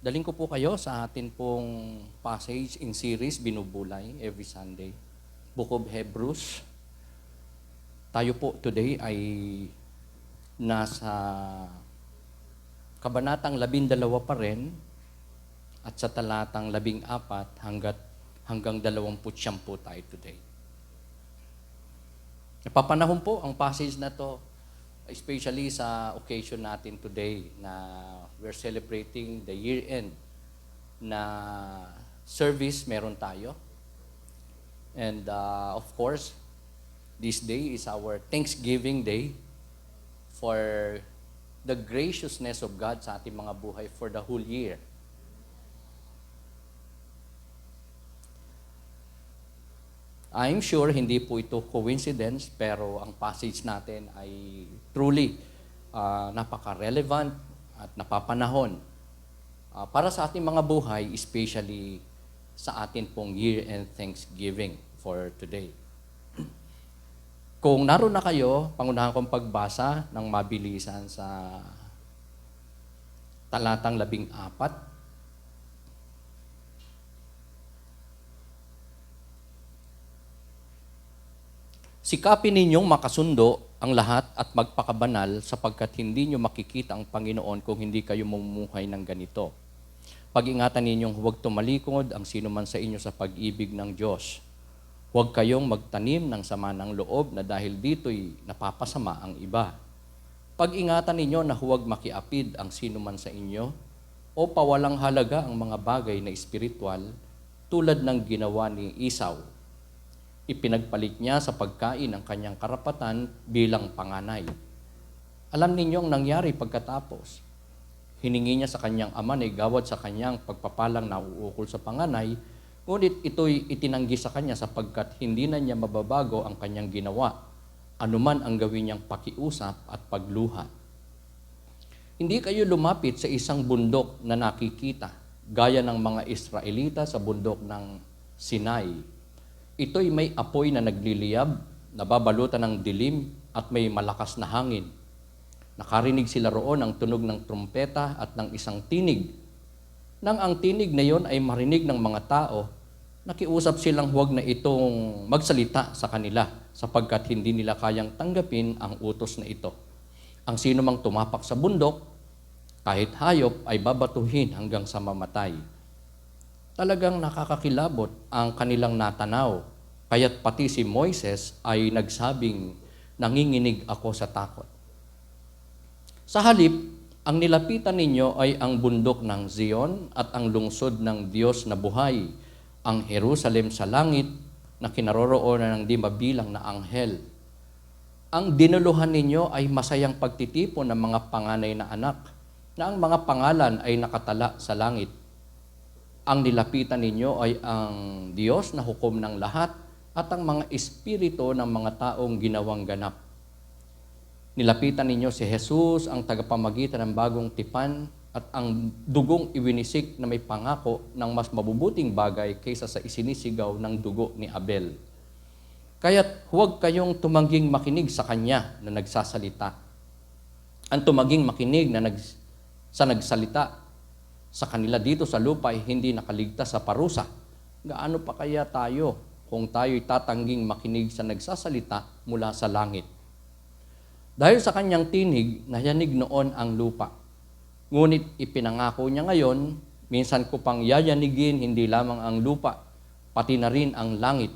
Daling ko po kayo sa atin pong passage in series, binubulay every Sunday. Book of Hebrews. Tayo po today ay nasa kabanatang 12 pa rin at sa talatang 14 hanggang 29 po tayo today. Napapanahon po ang passage na to, especially sa occasion natin today na we're celebrating the year-end na service meron tayo. And of course, this day is our Thanksgiving Day for the graciousness of God sa ating mga buhay for the whole year. I'm sure hindi po ito coincidence, pero ang passage natin ay truly napaka-relevant at napapanahon para sa ating mga buhay, especially sa atin pong year-end Thanksgiving for today. Kung naroon na kayo, pangunahan kong pagbasa ng mabilisan sa talatang 14. Sikapin ninyong makasundo ang lahat at magpakabanal sapagkat hindi nyo makikita ang Panginoon kung hindi kayo mamumuhay ng ganito. Pag-ingatan ninyong huwag tumalikod ang sino man sa inyo sa pag-ibig ng Diyos. Huwag kayong magtanim ng sama ng loob na dahil dito'y napapasama ang iba. Pag-ingatan ninyo na huwag makiapid ang sino man sa inyo o pawalang halaga ang mga bagay na espiritual tulad ng ginawa ni Esau. Ipinagpalit niya sa pagkain ang kanyang karapatan bilang panganay. Alam ninyo ang nangyari pagkatapos. Hiningi niya sa kanyang ama na igawad sa kanyang pagpapalang nauukol sa panganay, ngunit ito'y itinanggi sa kanya sapagkat hindi na niya mababago ang kanyang ginawa, anuman ang gawin niyang pakiusap at pagluha. Hindi kayo lumapit sa isang bundok na nakikita, gaya ng mga Israelita sa bundok ng Sinai. Ito'y may apoy na nagliliyab, nababalutan ng dilim at may malakas na hangin. Nakarinig sila roon ng tunog ng trumpeta at ng isang tinig. Nang ang tinig na yon ay marinig ng mga tao, nakiusap silang huwag na itong magsalita sa kanila sapagkat hindi nila kayang tanggapin ang utos na ito. Ang sino mang tumapak sa bundok, kahit hayop ay babatuhin hanggang sa mamatay. Talagang nakakakilabot ang kanilang natanaw, kaya't pati si Moises ay nagsabing, nanginginig ako sa takot. Sa halip, ang nilapitan ninyo ay ang bundok ng Zion at ang lungsod ng Diyos na buhay, ang Jerusalem sa langit na kinaroroonan ng di mabilang na anghel. Ang dinuluhan ninyo ay masayang pagtitipon ng mga panganay na anak, na ang mga pangalan ay nakatala sa langit. Ang nilapitan ninyo ay ang Diyos na hukom ng lahat at ang mga espiritu ng mga taong ginawang ganap. Nilapitan ninyo si Jesus, ang tagapamagitan ng bagong tipan at ang dugong iwinisik na may pangako ng mas mabubuting bagay kaysa sa isinisigaw ng dugo ni Abel. Kaya't huwag kayong tumangging makinig sa kanya na nagsasalita. Ang tumaging makinig na nagsalita sa kanila dito sa lupa ay hindi nakaligtas sa parusa. Gaano pa kaya tayo kung tayo'y tatangging makinig sa nagsasalita mula sa langit? Dahil sa kanyang tinig, nayanig noon ang lupa. Ngunit ipinangako niya ngayon, minsan ko pang yayanigin hindi lamang ang lupa, pati na rin ang langit.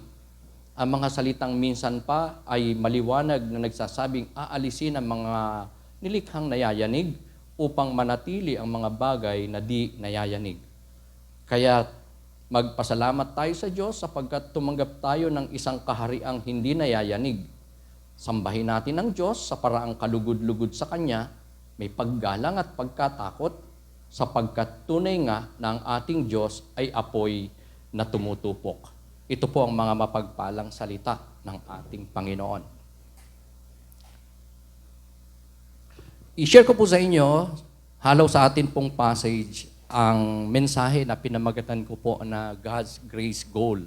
Ang mga salitang minsan pa ay maliwanag na nagsasabing aalisin ang mga nilikhang nayayanig upang manatili ang mga bagay na di nayayanig. Kaya magpasalamat tayo sa Diyos sapagkat tumanggap tayo ng isang kahariang hindi nayayanig. Sambahin natin ang Diyos sa paraang kalugod-lugod sa Kanya, may paggalang at pagkatakot, sapagkat tunay nga na ang ating Diyos ay apoy na tumutupok. Ito po ang mga mapagpalang salita ng ating Panginoon. I-share ko po sa inyo, halaw sa atin pong passage, ang mensahe na pinamagatan ko po na God's Grace Goal.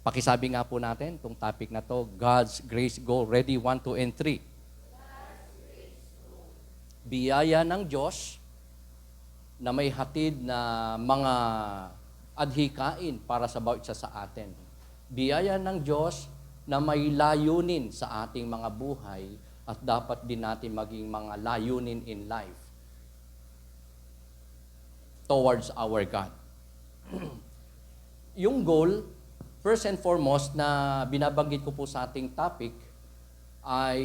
Pakisabi nga po natin itong topic na to, God's Grace Goal. Ready? 1, 2, and 3. God's grace goal. 1, 2, and 3. Biyaya ng Diyos, na may hatid na mga adhikain para sa bawat isa sa atin. Biyaya ng Diyos na may layunin sa ating mga buhay at dapat din natin maging mga layunin in life towards our God. Yung goal, first and foremost, na binabanggit ko po sa ating topic ay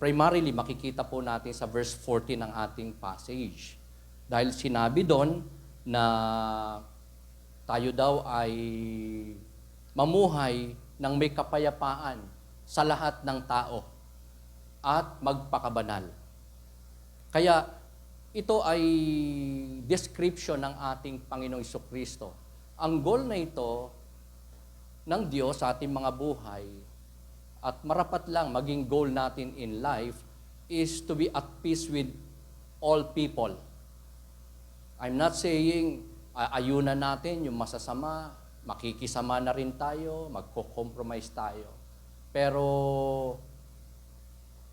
primarily makikita po natin sa verse 14 ng ating passage. Dahil sinabi doon na tayo daw ay mamuhay ng may kapayapaan sa lahat ng tao at magpakabanal. Kaya ito ay description ng ating Panginoong Jesucristo. Ang goal na ito ng Diyos sa ating mga buhay at marapat lang maging goal natin in life is to be at peace with all people. I'm not saying ayunan natin yung masasama, makikisama na rin tayo, magko-compromise tayo. Pero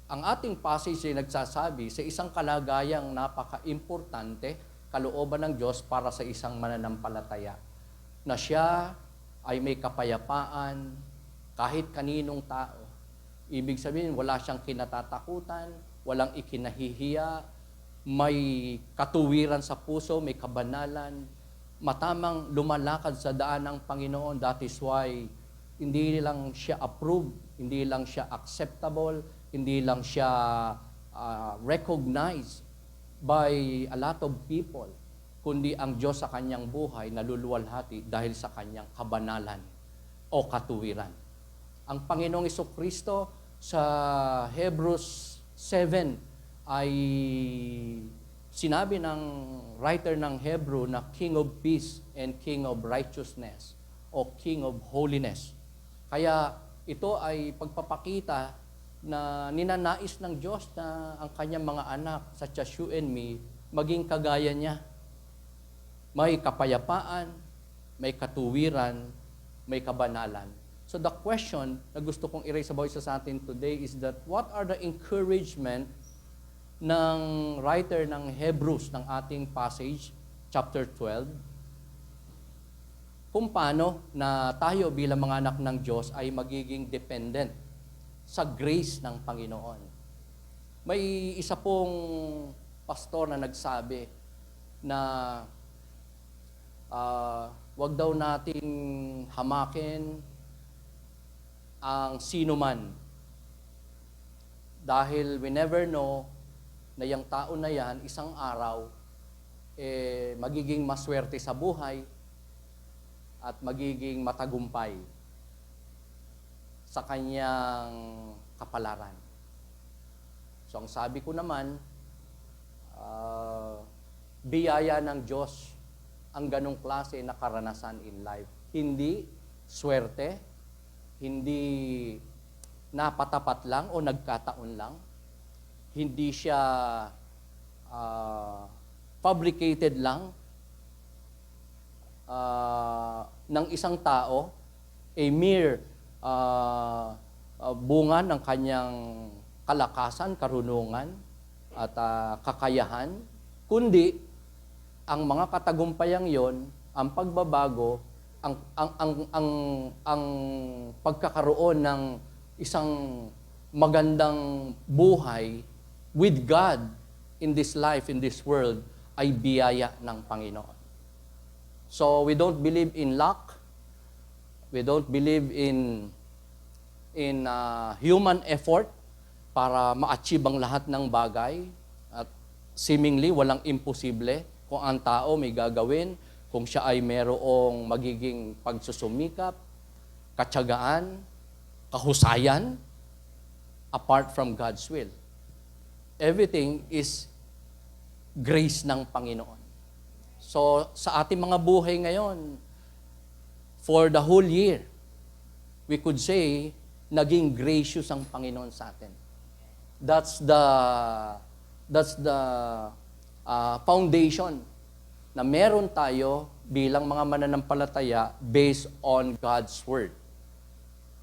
ang ating passage ay nagsasabi sa isang kalagayang napaka-importante, kalooban ng Diyos para sa isang mananampalataya, na siya ay may kapayapaan kahit kaninong tao. Ibig sabihin, wala siyang kinatatakutan, walang ikinahihiya, may katuwiran sa puso, may kabanalan, matamang lumalakad sa daan ng Panginoon. That is why hindi lang siya approved, hindi lang siya acceptable, hindi lang siya recognized by a lot of people, kundi ang Diyos sa kanyang buhay naluluwalhati dahil sa kanyang kabanalan o katuwiran. Ang Panginoong Jesucristo sa Hebrews 7 ay sinabi ng writer ng Hebrew na King of Peace and King of Righteousness o King of Holiness. Kaya ito ay pagpapakita na ninanais ng Diyos na ang kanyang mga anak, such as you and me, maging kagaya niya. May kapayapaan, may katuwiran, may kabanalan. So the question na gusto kong i-raise sa bawat isa sa atin today is that what are the encouragement ng writer ng Hebrews ng ating passage, chapter 12, kung paano na tayo bilang mga anak ng Diyos ay magiging dependent sa grace ng Panginoon. May isa pong pastor na nagsabi na wag daw nating hamakin ang sino man dahil we never know na yung tao na yan, isang araw, magiging maswerte sa buhay at magiging matagumpay sa kanyang kapalaran. So ang sabi ko naman, biyaya ng Diyos ang ganong klase na karanasan in life. Hindi swerte, hindi napatapat lang o nagkataon lang, hindi siya fabricated lang ng isang tao, a mere bunga ng kanyang kalakasan, karunungan, at kakayahan, kundi ang mga katagumpayang yon, ang pagbabago, ang pagkakaroon ng isang magandang buhay with God in this life, in this world, ay biyaya ng Panginoon. So we don't believe in luck. We don't believe in human effort para ma-achieve ang lahat ng bagay. At seemingly, walang imposible. Kung ang tao may gagawin, kung siya ay merong magiging pagsusumikap, katyagaan, kahusayan, apart from God's will. Everything is grace ng Panginoon. So, sa ating mga buhay ngayon, for the whole year, we could say, naging gracious ang Panginoon sa atin. That's the foundation na meron tayo bilang mga mananampalataya based on God's Word.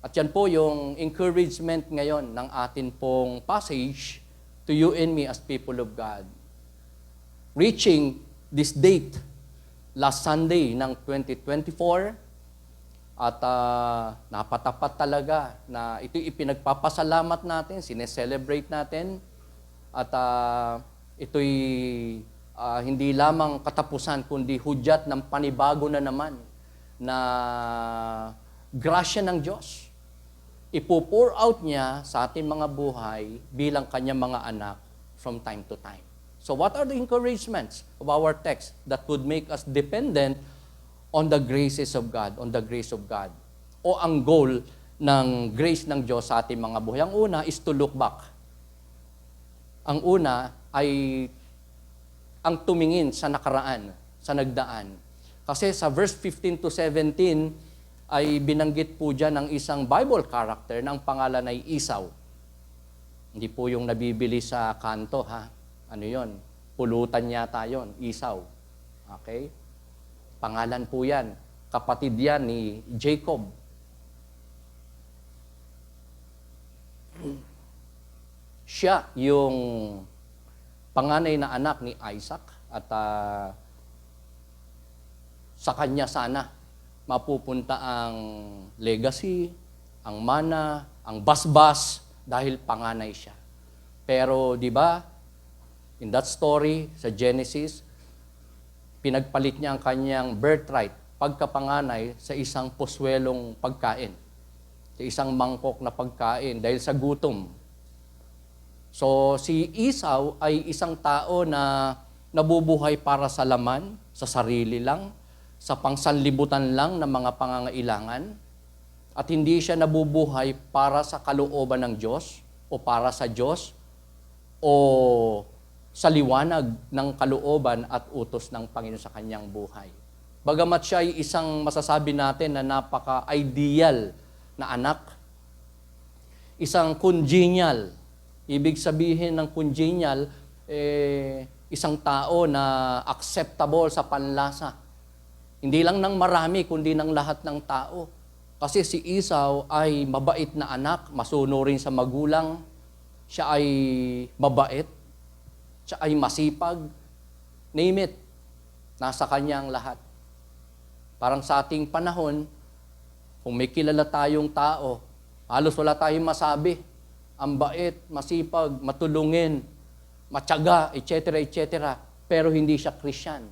At yan po yung encouragement ngayon ng atin pong passage to you and me as people of God. Reaching this date, last Sunday ng 2024, at napatapat talaga na ito'y ipinagpapasalamat natin, sineselebrate natin, at ito'y hindi lamang katapusan, kundi hudyat ng panibago na naman na grasya ng Diyos. Ipo-pour out niya sa ating mga buhay bilang kanyang mga anak from time to time. So what are the encouragements of our text that would make us dependent on the graces of God, on the grace of God? O ang goal ng grace ng Diyos sa ating mga buhay. Ang una is to look back. Ang una ay ang tumingin sa nakaraan, sa nagdaan. Kasi sa verse 15 to 17, ay binanggit po dyan ng isang Bible character na ang pangalan ay Esau. Hindi po yung nabibili sa kanto, ha? Ano yon? Pulutan yata yon, Esau. Okay? Pangalan po yan. Kapatid yan ni Jacob. Siya yung panganay na anak ni Isaac at sa kanya sana mapupunta ang legacy, ang mana, ang basbas dahil panganay siya. Pero 'di ba, in that story sa Genesis, pinagpalit niya ang kanyang birthright, pagkapanganay sa isang poswelong pagkain, sa isang mangkok na pagkain dahil sa gutom. So si Esau ay isang tao na nabubuhay para sa laman, sa sarili lang, sa pangsanlibutan lang ng mga pangangailangan, at hindi siya nabubuhay para sa kalooban ng Diyos o para sa Diyos o sa liwanag ng kalooban at utos ng Panginoon sa kanyang buhay. Bagamat siya ay isang masasabi natin na napaka-ideal na anak, isang congenial. Ibig sabihin ng congenial, isang tao na acceptable sa panlasa. Hindi lang ng marami, kundi ng lahat ng tao. Kasi si Esau ay mabait na anak, masunurin sa magulang. Siya ay mabait. Siya ay masipag. Name it. Nasa kanya ang lahat. Parang sa ating panahon, kung may kilala tayong tao, halos wala tayong masabi. Ang bait, masipag, matulungin, matyaga, etc., etc. Pero hindi siya Christian.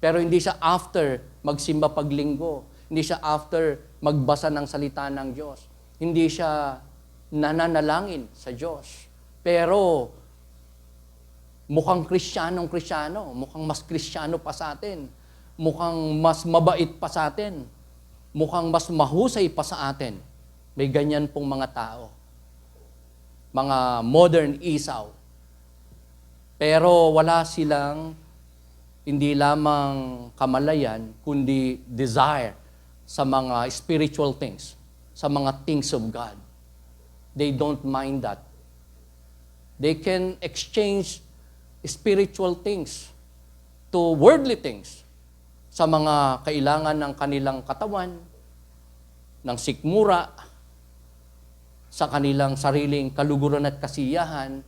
Pero hindi siya after magsimba paglinggo. Hindi siya after magbasa ng salita ng Diyos. Hindi siya nananalangin sa Diyos. Pero mukhang Kristiyano, mukhang mas Kristiyano pa sa atin. Mukhang mas mabait pa sa atin. Mukhang mas mahusay pa sa atin. May ganyan pong mga tao. Mga modern Esau. Pero wala silang hindi lamang kamalayan, kundi desire sa mga spiritual things, sa mga things of God. They don't mind that. They can exchange spiritual things to worldly things sa mga kailangan ng kanilang katawan, ng sikmura, sa kanilang sariling kaluguran at kasiyahan,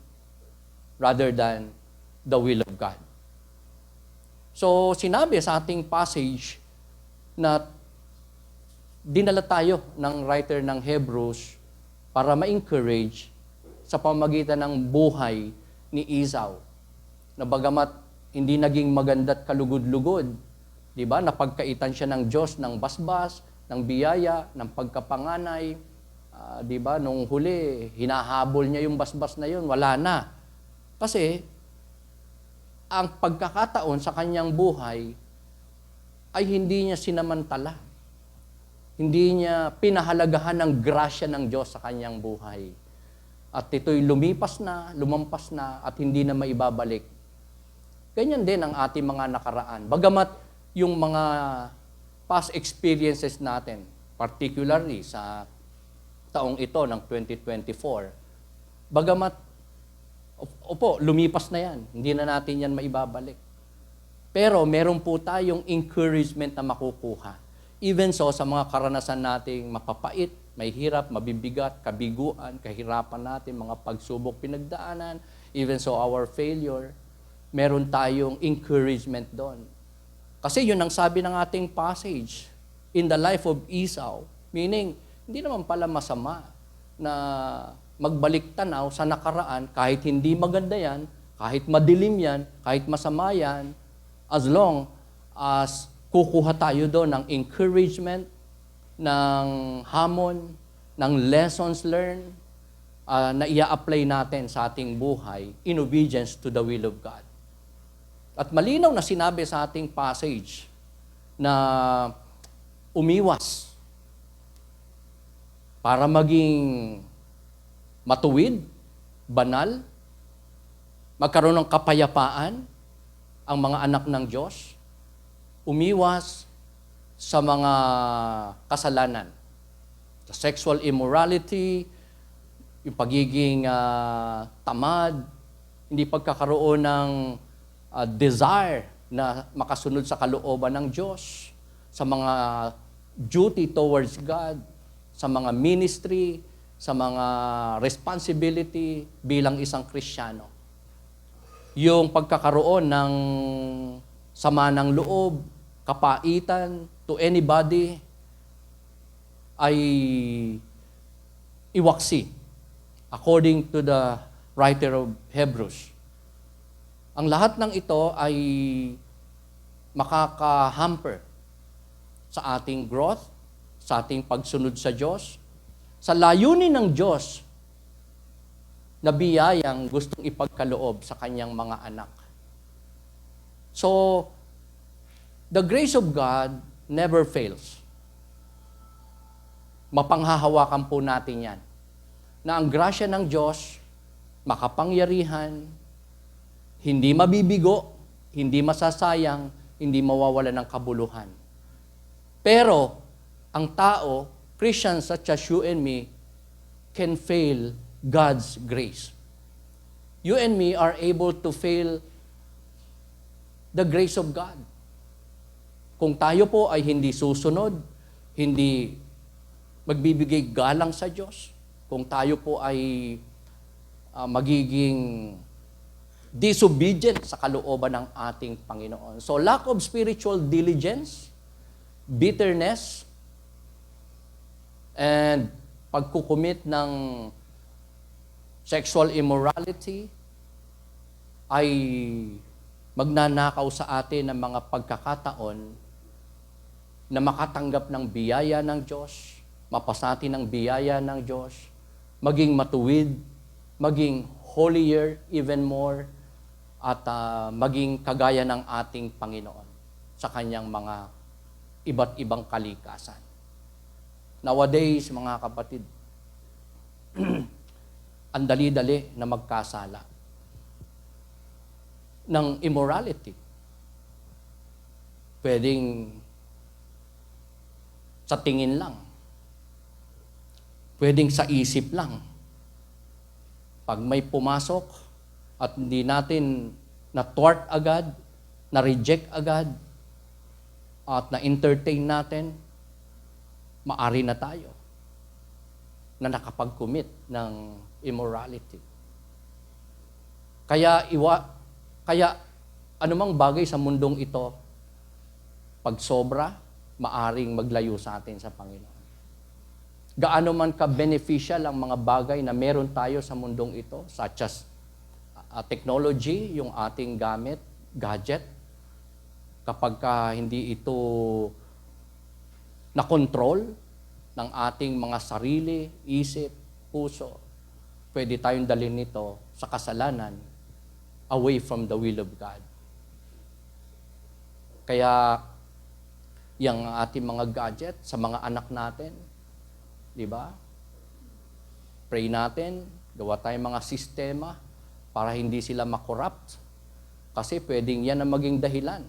rather than the will of God. So, sinabi sa ating passage na dinala tayo ng writer ng Hebrews para ma-encourage sa pamamagitan ng buhay ni Esau. Na bagamat hindi naging maganda at kalugod-lugod, di ba? Napagkaitan siya ng Diyos ng basbas, ng biyaya, ng pagkapanganay. Di ba? Nung huli, hinahabol niya yung basbas na yun, wala na. Kasi, ang pagkakataon sa kanyang buhay ay hindi niya sinamantala. Hindi niya pinahalagahan ng grasya ng Diyos sa kanyang buhay. At ito'y lumipas na, lumampas na, at hindi na maibabalik. Ganyan din ang ating mga nakaraan. Bagamat yung mga past experiences natin, particularly sa taong ito ng 2024, bagamat opo, lumipas na yan. Hindi na natin yan maibabalik. Pero meron po tayong encouragement na makukuha. Even so, sa mga karanasan nating mapapait, may hirap, mabibigat, kabiguan, kahirapan natin, mga pagsubok pinagdaanan, even so our failure, meron tayong encouragement doon. Kasi yun ang sabi ng ating passage, in the life of Esau, meaning, hindi naman pala masama na magbalik tanaw sa nakaraan, kahit hindi maganda yan, kahit madilim yan, kahit masama yan, as long as kukuha tayo doon ng encouragement, ng hamon, ng lessons learned, na ia-apply natin sa ating buhay in obedience to the will of God. At malinaw na sinabi sa ating passage na umiwas para maging matuwid, banal, magkaroon ng kapayapaan ang mga anak ng Diyos, umiwas sa mga kasalanan, sa sexual immorality, yung pagiging tamad, hindi pagkakaroon ng desire na makasunod sa kalooban ng Diyos, sa mga duty towards God, sa mga ministry, sa mga responsibility bilang isang Kristiyano. Yung pagkakaroon ng sama ng loob, kapaitan to anybody ay iwaksi according to the writer of Hebrews. Ang lahat ng ito ay makaka-hamper sa ating growth, sa ating pagsunod sa Diyos, sa layunin ng Diyos na biyayang gustong ipagkaloob sa kanyang mga anak. So, the grace of God never fails. Mapanghahawakan po natin yan. Na ang grasya ng Diyos, makapangyarihan, hindi mabibigo, hindi masasayang, hindi mawawala ng kabuluhan. Pero, ang tao, Christians such as you and me, can fail God's grace. You and me are able to fail the grace of God. Kung tayo po ay hindi susunod, hindi magbibigay galang sa Diyos, kung tayo po ay magiging disobedient sa kalooban ng ating Panginoon. So, lack of spiritual diligence, bitterness, and pagkukumit ng sexual immorality ay magnanakaw sa atin ng mga pagkakataon na makatanggap ng biyaya ng Diyos, mapasati ng biyaya ng Diyos, maging matuwid, maging holier even more, at maging kagaya ng ating Panginoon sa kanyang mga iba't ibang kalikasan. Nowadays, mga kapatid, ang dali-dali na magkasala ng immorality. Pwedeng sa tingin lang. Pwedeng sa isip lang. Pag may pumasok at hindi natin na-thwart agad, na-reject agad, at na-entertain natin, maari na tayo na nakapag-commit ng immorality. Kaya anumang bagay sa mundong ito, pag sobra, maaring maglayo sa atin sa Panginoon. Gaano man ka-beneficial ang mga bagay na meron tayo sa mundong ito, such as technology, yung ating gamit, gadget, kapag hindi ito na-control ng ating mga sarili, isip, puso, pwede tayong dalhin nito sa kasalanan away from the will of God. Kaya, yung ating mga gadget sa mga anak natin, di ba? Pray natin, gawa tayong mga sistema para hindi sila makorrupt. Kasi pwedeng yan ang maging dahilan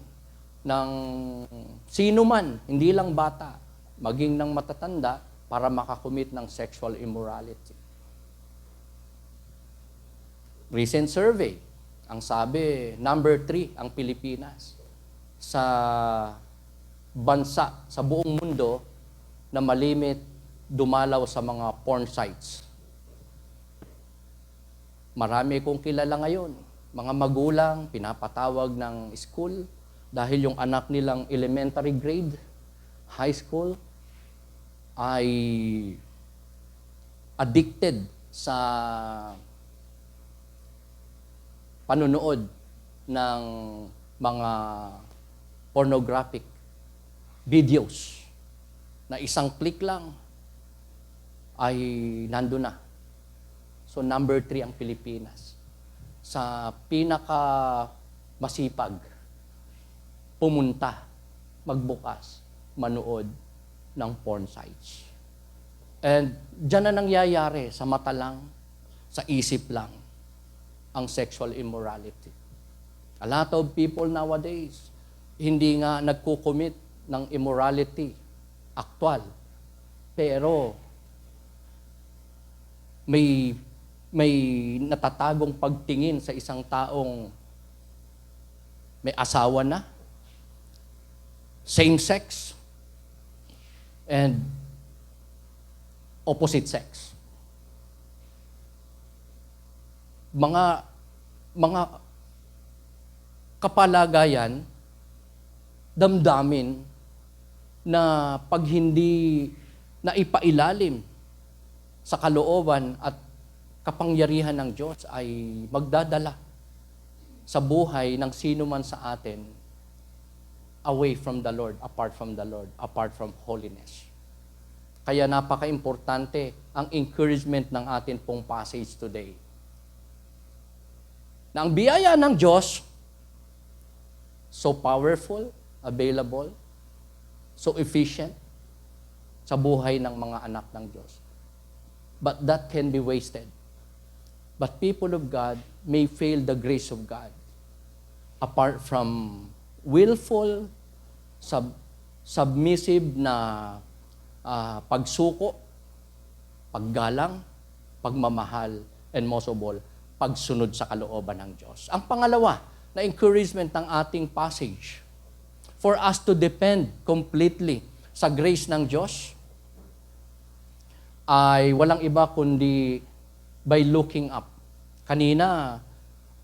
ng sino man, hindi lang bata, maging ng matatanda para makakumit ng sexual immorality. Recent survey, ang sabi, number 3 ang Pilipinas sa bansa, sa buong mundo na malimit dumalaw sa mga porn sites. Marami kong kilala ngayon mga magulang, pinapatawag ng school dahil yung anak nilang elementary grade, high school, ay addicted sa panunood ng mga pornographic videos na isang click lang ay nando na. So number 3 ang Pilipinas. Sa pinaka masipag, pumunta, magbukas, manood ng porn sites. And dyan na nangyayari sa mata lang, sa isip lang, ang sexual immorality. A lot of people nowadays, hindi nga nagkukomit ng immorality, actual. Pero may natatagong pagtingin sa isang taong may asawa na, same sex, and opposite sex. Mga kapalagayan, damdamin na pag hindi naipailalim sa kalooban at kapangyarihan ng Diyos ay magdadala sa buhay ng sino man sa atin away from the Lord, apart from holiness. Kaya napaka-importante ang encouragement ng atin pong passage today. Na ang biyaya ng Diyos, so powerful, available, so efficient sa buhay ng mga anak ng Diyos. But that can be wasted. But people of God may fail the grace of God apart from willful, submissive na pagsuko, paggalang, pagmamahal, and most of all, pagsunod sa kalooban ng Diyos. Ang pangalawa na encouragement ng ating passage, for us to depend completely sa grace ng Diyos, ay walang iba kundi by looking up. Kanina,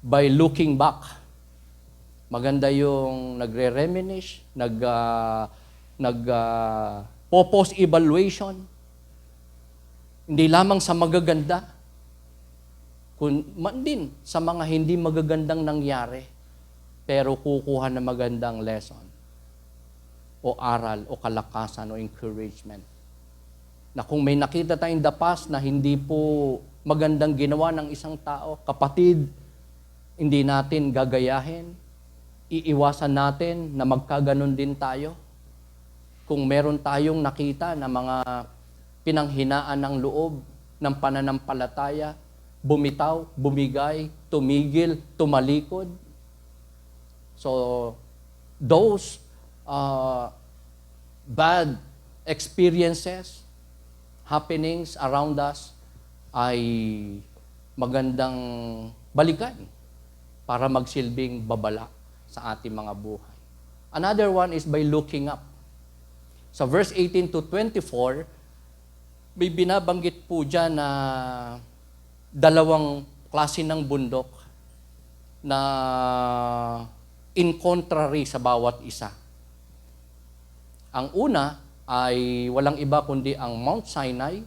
by looking back. Maganda yung nagre-reminisce, post evaluation. Hindi lamang sa magaganda, man din sa mga hindi magagandang nangyari, pero kukuha na magandang lesson o aral o kalakasan o encouragement. Na kung may nakita tayong the past na hindi po magandang ginawa ng isang tao, kapatid, hindi natin gagayahin, iiwasan natin na magkaganon din tayo. Kung meron tayong nakita na mga pinanghinaan ng loob, ng pananampalataya, bumitaw, bumigay, tumigil, tumalikod. So, those bad experiences, happenings around us ay magandang balikan para magsilbing babala sa ating mga buhay. Another one is by looking up. Sa verse 18 to 24, may binabanggit po dyan na dalawang klase ng bundok na in contrary sa bawat isa. Ang una ay walang iba kundi ang Mount Sinai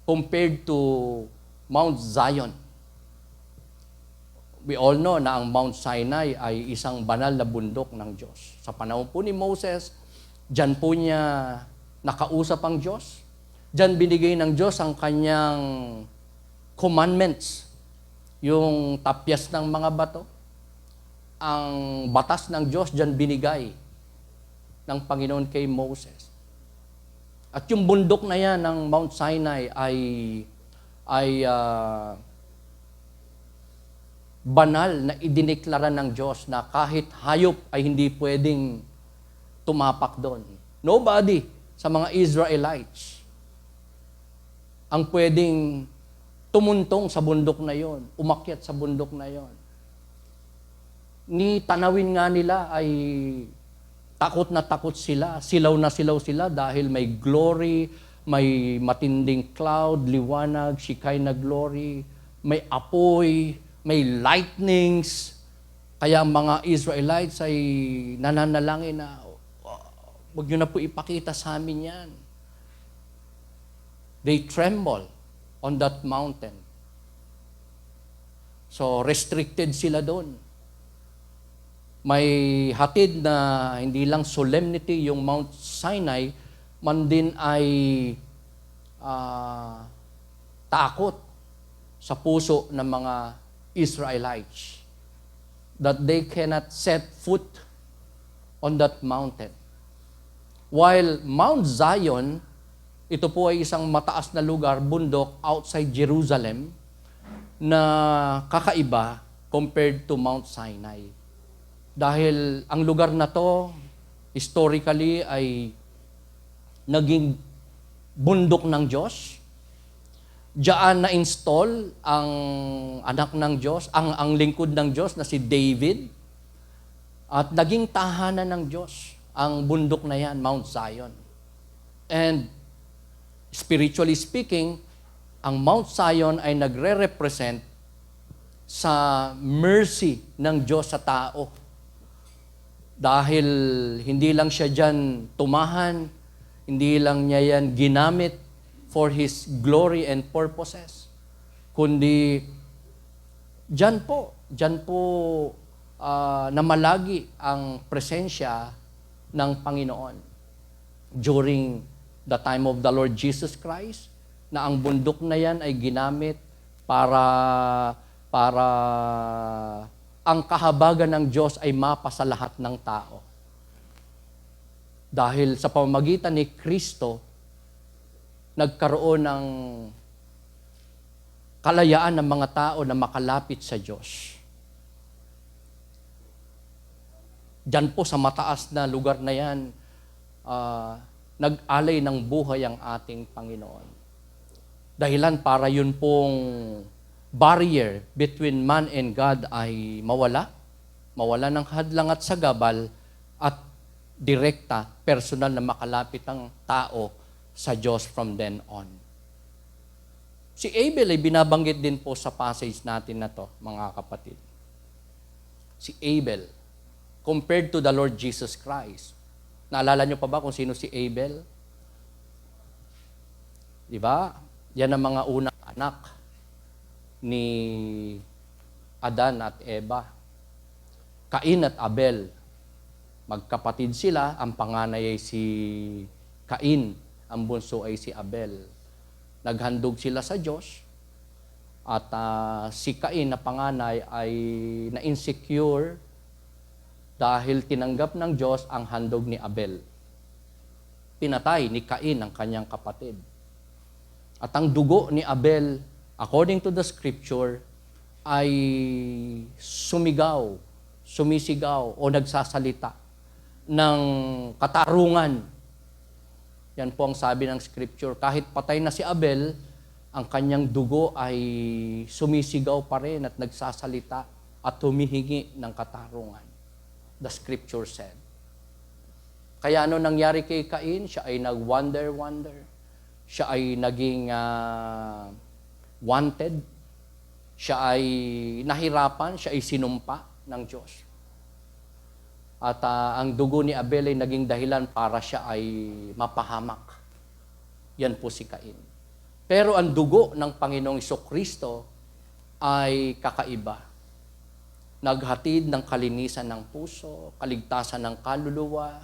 compared to Mount Zion. We all know na ang Mount Sinai ay isang banal na bundok ng Diyos. Sa panahon po ni Moses, diyan po niya nakausap ang Diyos. Diyan binigay ng Diyos ang kanyang commandments, yung tapyas ng mga bato. Ang batas ng Diyos diyan binigay ng Panginoon kay Moses. At yung bundok na yan ng Mount Sinai ay banal na idineklara ng Diyos na kahit hayop ay hindi pwedeng tumapak doon. Nobody sa mga Israelites ang pwedeng tumuntong sa bundok na yon, umakyat sa bundok na yon. Ni tanawin nga nila ay takot na takot sila, silaw na silaw sila dahil may glory, may matinding cloud, liwanag, Shekinah glory, may apoy, may lightnings. Kaya ang mga Israelites ay nananalangin na, huwag nyo na po ipakita sa amin yan. They tremble on that mountain. So, restricted sila doon. May hatid na hindi lang solemnity yung Mount Sinai, man din ay takot sa puso ng mga Israelites that they cannot set foot on that mountain. While Mount Zion, ito po ay isang mataas na lugar, bundok, outside Jerusalem, na kakaiba compared to Mount Sinai. Dahil ang lugar na to, historically, ay naging bundok ng Diyos. Diyan na-install ang anak ng Diyos, ang lingkod ng Diyos na si David. At naging tahanan ng Diyos ang bundok na yan, Mount Zion. And spiritually speaking, ang Mount Zion ay nagre-represent sa mercy ng Diyos sa tao. Dahil hindi lang siya dyan tumahan, hindi lang niya yan ginamit for His glory and purposes, kundi dyan po namalagi ang presensya ng Panginoon during the time of the Lord Jesus Christ, na ang bundok na yan ay ginamit para ang kahabagan ng Diyos ay mapa sa lahat ng tao. Dahil sa pamamagitan ni Kristo, nagkaroon ng kalayaan ng mga tao na makalapit sa Diyos. Diyan po sa mataas na lugar na yan, nag-alay ng buhay ang ating Panginoon. Dahilan para yun pong barrier between man and God ay mawala ng hadlang at sagabal, at direkta, personal na makalapit ang tao sa Diyos from then on. Si Abel ay binabanggit din po sa passage natin na to, mga kapatid. Si Abel, compared to the Lord Jesus Christ. Naalala nyo pa ba kung sino si Abel? Di ba? Yan ang mga unang anak ni Adan at Eva. Cain at Abel. Magkapatid sila, ang panganay ay si Cain, ang bunso ay si Abel. Naghandog sila sa Diyos, at si Cain na panganay ay na-insecure dahil tinanggap ng Diyos ang handog ni Abel. Pinatay ni Cain ang kanyang kapatid. At ang dugo ni Abel, according to the scripture, ay sumisigaw o nagsasalita ng katarungan. Yan po ang sabi ng scripture. Kahit patay na si Abel, ang kanyang dugo ay sumisigaw pa rin at nagsasalita at humihingi ng katarungan. The scripture said. Kaya ano nangyari kay Cain? Siya ay nag-wander. Siya ay naging wanted. Siya ay nahirapan. Siya ay sinumpa ng Diyos. At ang dugo ni Abel ay naging dahilan para siya ay mapahamak. Yan po si Cain. Pero ang dugo ng Panginoong Jesucristo ay kakaiba. Naghatid ng kalinisan ng puso, kaligtasan ng kaluluwa,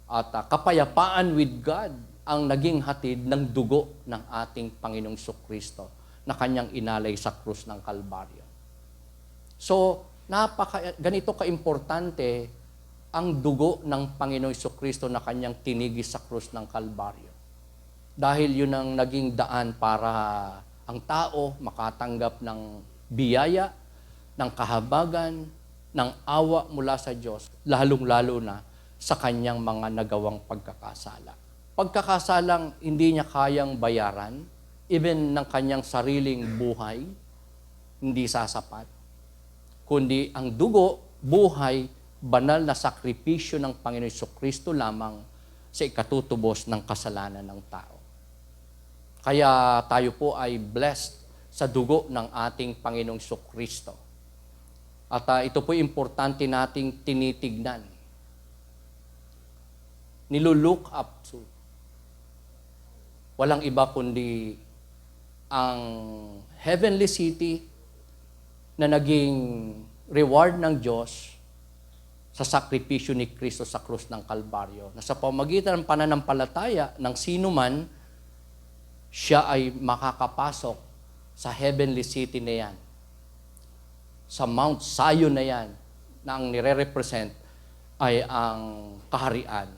at kapayapaan with God ang naging hatid ng dugo ng ating Panginoong Jesucristo na kanyang inalay sa krus ng Kalbaryo. So, ganito kaimportante ang dugo ng Panginoong Jesucristo na kanyang tinigis sa krus ng Kalbaryo. Dahil yun ang naging daan para ang tao makatanggap ng biyaya, ng kahabagan, ng awa mula sa Diyos, lalong-lalo na sa kanyang mga nagawang pagkakasala. Pagkakasalang hindi niya kayang bayaran, even ng kanyang sariling buhay, hindi sasapat. Kundi ang dugo, buhay, banal na sakripisyo ng Panginoon Jesucristo lamang sa ikatutubos ng kasalanan ng tao. Kaya tayo po ay blessed sa dugo ng ating Panginoong Kristo. At ito po importante nating tinitignan. Nilulook up to. Walang iba kundi ang heavenly city na naging reward ng Diyos sa sakripisyo ni Kristo sa krus ng Kalbaryo. Na sa pamamagitan ng pananampalataya ng sino man, siya ay makakapasok sa heavenly city na yan. Sa Mount Zion na yan, na ang nire-represent ay ang kaharian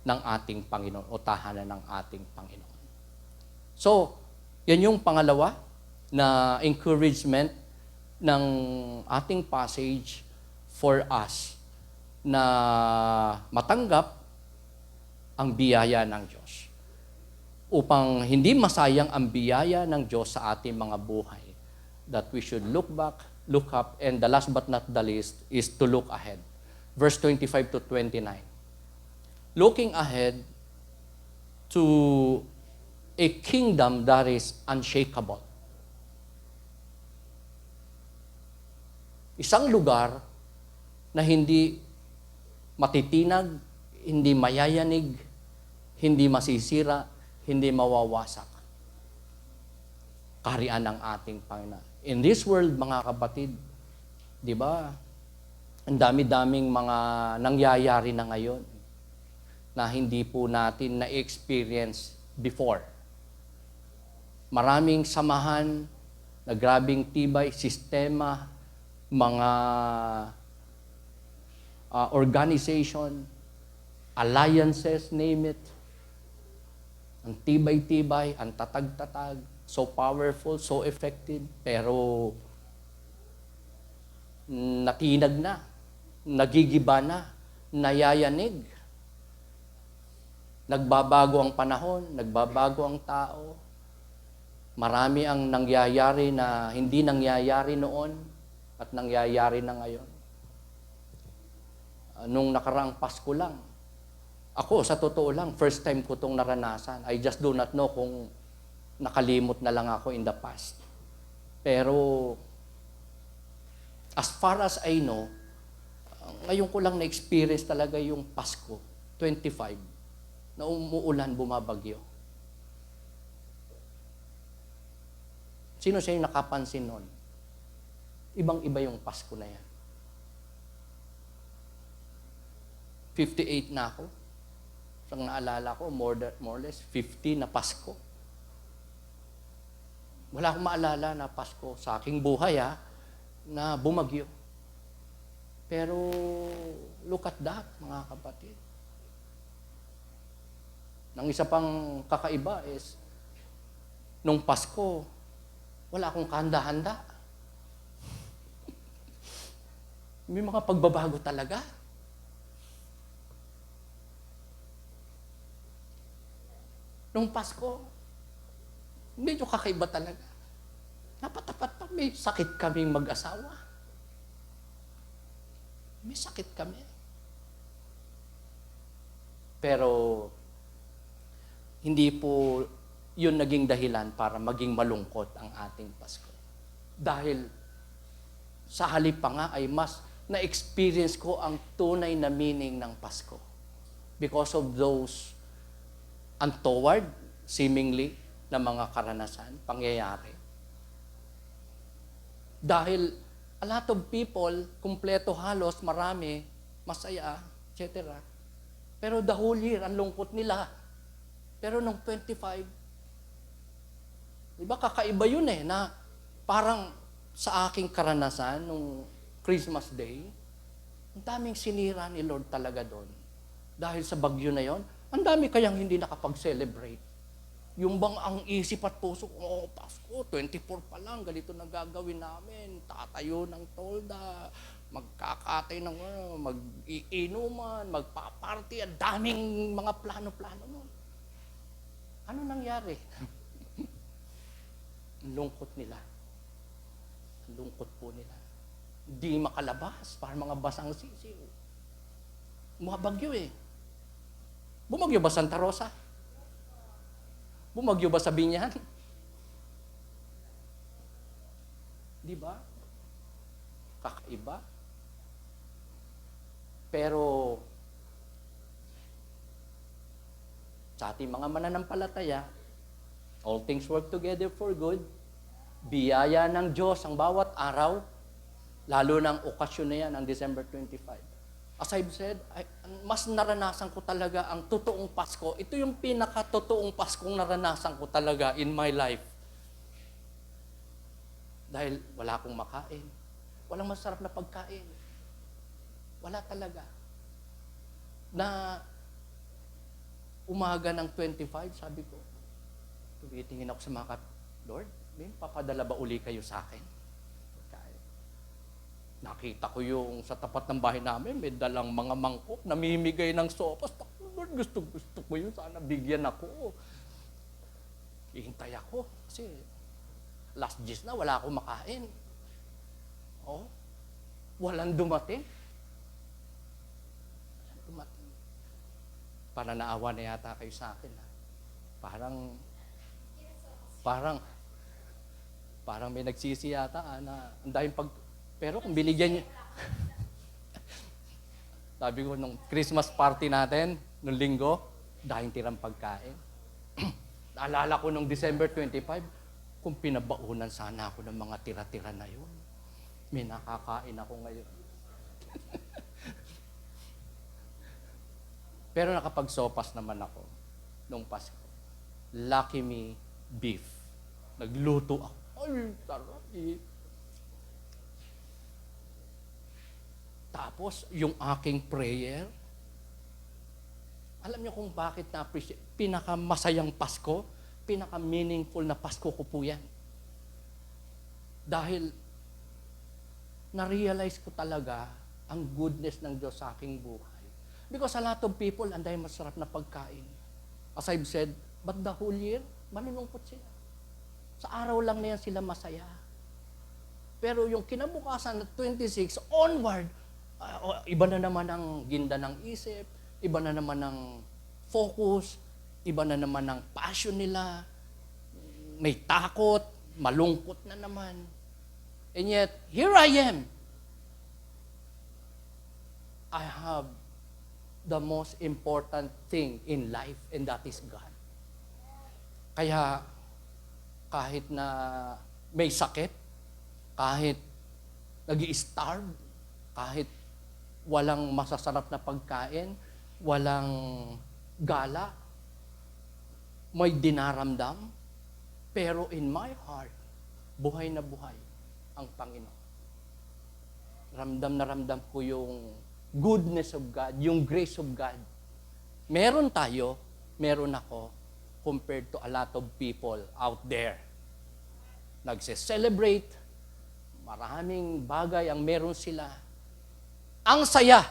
ng ating Panginoon o tahanan ng ating Panginoon. So, yan yung pangalawa na encouragement ng ating passage for us na matanggap ang biyaya ng Diyos. Upang hindi masayang ang biyaya ng Diyos sa ating mga buhay. That we should look back, look up, and the last but not the least is to look ahead. Verse 25 to 29. Looking ahead to a kingdom that is unshakable. Isang lugar na hindi matitinag, hindi mayayanig, hindi masisira, hindi mawawasak. Kaharian ng ating Panginoon. In this world, mga kapatid, di ba, ang dami-daming mga nangyayari na ngayon na hindi po natin na-experience before. Maraming samahan na grabing tibay, sistema, mga organization, alliances, name it. Ang tibay-tibay, ang tatag-tatag, so powerful, so effective, pero natinag na, nagigiba na, nayayanig. Nagbabago ang panahon, nagbabago ang tao. Marami ang nangyayari na hindi nangyayari noon at nangyayari na ngayon. Nung nakaraang Pasko lang, ako, sa totoo lang, first time ko itong naranasan. I just do not know kung nakalimot na lang ako in the past. Pero, as far as I know, ngayon ko lang na-experience talaga yung Pasko, 25, na umuulan, bumabagyo. Sino siya yung nakapansin nun? Ibang-iba yung Pasko na yan. 58 na ako. Ang naalala ko, more or less, 50 na Pasko. Wala akong maalala na Pasko sa aking buhay na bumagyo. Pero look at that, mga kapatid. Nang isa pang kakaiba is, nung Pasko, wala akong kahanda-handa. May mga pagbabago talaga. Nung Pasko, medyo kakaiba talaga. Napatapat pa, may sakit kaming mag-asawa. May sakit kami. Pero, hindi po yun naging dahilan para maging malungkot ang ating Pasko. Dahil, sa halip pa nga ay mas na-experience ko ang tunay na meaning ng Pasko. Because of those untoward, seemingly, na mga karanasan, pangyayari. Dahil a lot of people, kumpleto halos, marami, masaya, etc. Pero the whole year, ang lungkot nila. Pero nung 25, diba kakaiba yun na parang sa aking karanasan, nung Christmas Day, ang daming sinira ni Lord talaga doon. Dahil sa bagyo na yon, ang dami kayang hindi nakapag-celebrate. Yung bang ang isip at puso, Pasko, 24 pa lang, ganito na gagawin namin. Tatayo ng tolda, magkakatay ng mag-iinuman, magpa-party, ang daming mga plano-plano nun. Ano nangyari? Ang lungkot nila. Ang lungkot po nila. Hindi makalabas, parang mga basang sisiw. Bumabagyo Bumagyo ba Santa Rosa? Bumagyo ba sa Binyan? Di ba? Kakaiba. Pero sa ating mga mananampalataya, all things work together for good. Biyaya ng Diyos ang bawat araw, lalo ng okasyon na yan, ang December 25. As I've said, mas naranasan ko talaga ang totoong Pasko. Ito yung pinaka-totoong Paskong naranasan ko talaga in my life. Dahil wala akong makain. Walang masarap na pagkain. Wala talaga. Na umaga ng 25, sabi ko, tumitingin ako sa mga Lord, may papadala ba uli kayo sa akin? Nakita ko yung sa tapat ng bahay namin, may dalang mga mangkok, namimigay ng sopas. Lord, gusto ko yun. Sana bigyan ako. Ihintay ako. Kasi last gis na, wala akong makain. Oh, walang dumating. Walang dumating. Para naawa na yata kayo sa akin. Ha? Parang may nagsisi yata na ang dahil pero kung binigyan niya, sabi ko, nung Christmas party natin, nung linggo, dahil tirang pagkain. Naalala ko nung December 25, kung pinabaunan sana ako ng mga tira-tira na yun. May nakakain ako ngayon. Pero nakapagsopas naman ako nung Pasko. Lucky me, beef. Nagluto ako. Ay, sarap eh. Tapos, yung aking prayer, alam niyo kung bakit na-appreciate, pinakamasayang Pasko, pinaka-meaningful na Pasko ko po yan. Dahil, na-realize ko talaga ang goodness ng Diyos sa aking buhay. Because a lot of people, anday masarap na pagkain. As I've said, but the whole year, malulungkot sila. Sa araw lang na yan sila masaya. Pero yung kinabukasan na 26 onward, iba na naman ang ginda ng isip, iba na naman ang focus, iba na naman ang passion nila, may takot, malungkot na naman. And yet, here I am. I have the most important thing in life, and that is God. Kaya, kahit na may sakit, kahit nag-i-starve, kahit walang masasarap na pagkain, walang gala, may dinaramdam, pero in my heart, buhay na buhay ang Panginoon. Ramdam na ramdam ko yung goodness of God, yung grace of God. Meron tayo, meron ako, compared to a lot of people out there. Nagse-celebrate, maraming bagay ang meron sila. Ang saya,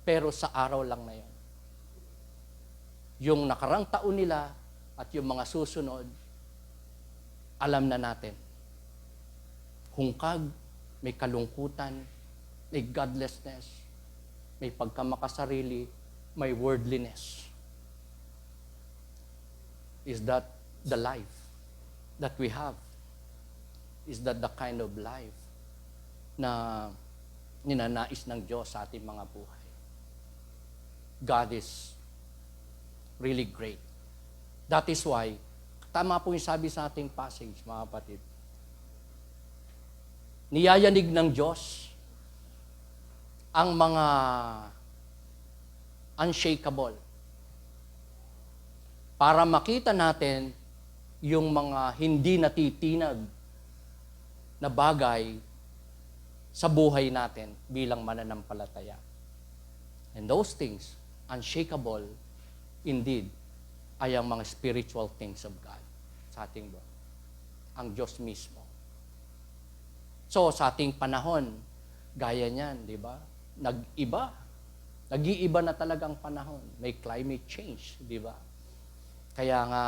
pero sa araw lang na yun. Yung nakarang taon nila at yung mga susunod, alam na natin. Hungkag, may kalungkutan, may godlessness, may pagkamakasarili, may worldliness. Is that the life that we have? Is that the kind of life na ninanais ng Diyos sa ating mga buhay? God is really great. That is why, tama po yung sabi sa ating passage, mga kapatid. Niyayanig ng Diyos ang mga unshakable para makita natin yung mga hindi natitinag na bagay sa buhay natin bilang mananampalataya. And those things, unshakable, indeed, ay ang mga spiritual things of God sa ating buhay. Ang Diyos mismo. So, sa ating panahon, gaya niyan, di ba? Nag-iba. Nag-iiba na talagang panahon. May climate change, di ba? Kaya nga,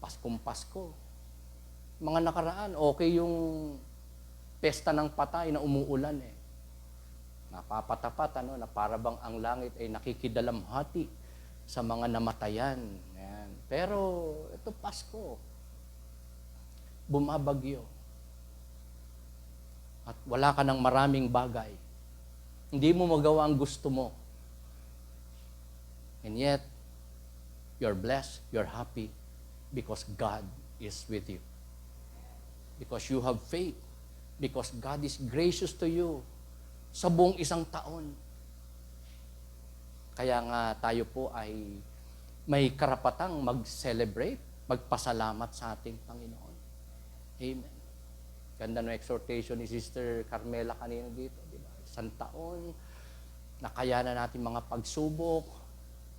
Paskong Pasko. Mga nakaraan, okay yung pesta ng patay na umuulan eh. Napapatapat, na para bang ang langit ay nakikidalamhati sa mga namatayan. Yan. Pero, ito Pasko, bumabagyo. at wala ka ng maraming bagay. Hindi mo magawa ang gusto mo. And yet, you're blessed, you're happy, because God is with you. Because you have faith. Because God is gracious to you sa buong isang taon. Kaya nga tayo po ay may karapatang mag-celebrate, magpasalamat sa ating Panginoon. Amen. Ganda ng exhortation ni Sister Carmela kanina dito. Diba? Isang taon, nakayanan natin mga pagsubok.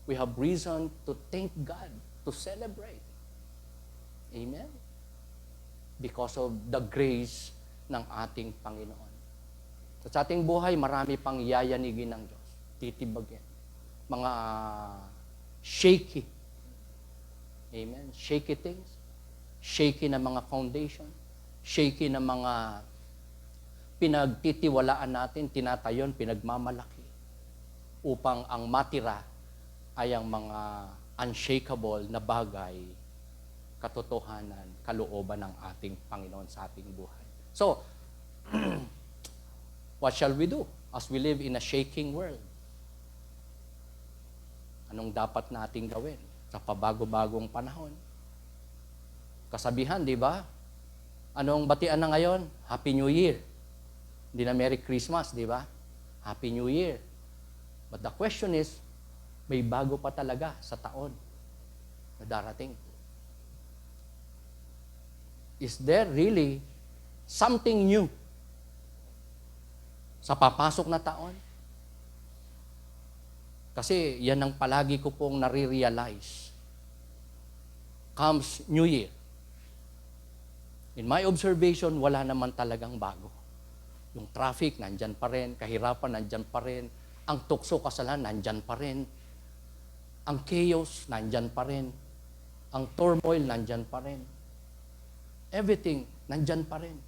We have reason to thank God, to celebrate. Amen. Because of the grace ng ating Panginoon. Sa ating buhay, marami pang yayanigin ng Diyos. Titibagin. Mga shaky. Amen. Shaky things. Shaky na mga foundation. Shaky na mga pinagtitiwalaan natin, tinatayon, pinagmamalaki. Upang ang matira ay ang mga unshakable na bagay, katotohanan, kalooban ng ating Panginoon sa ating buhay. So, what shall we do as we live in a shaking world? Anong dapat nating gawin sa pabago-bagong panahon? Kasabihan, di ba? Anong batian na ngayon? Happy New Year. Hindi na Merry Christmas, di ba? Happy New Year. But the question is, may bago pa talaga sa taon na darating. Is there really something new sa papasok na taon? Kasi yan ang palagi ko pong nare-realize. Comes New Year. In my observation, wala naman talagang bago. Yung traffic, nandyan pa rin. Kahirapan, nandyan pa rin. Ang tukso, kasalan, nandyan pa rin. Ang chaos, nandyan pa rin. Ang turmoil, nandyan pa rin. Everything, nandyan pa rin.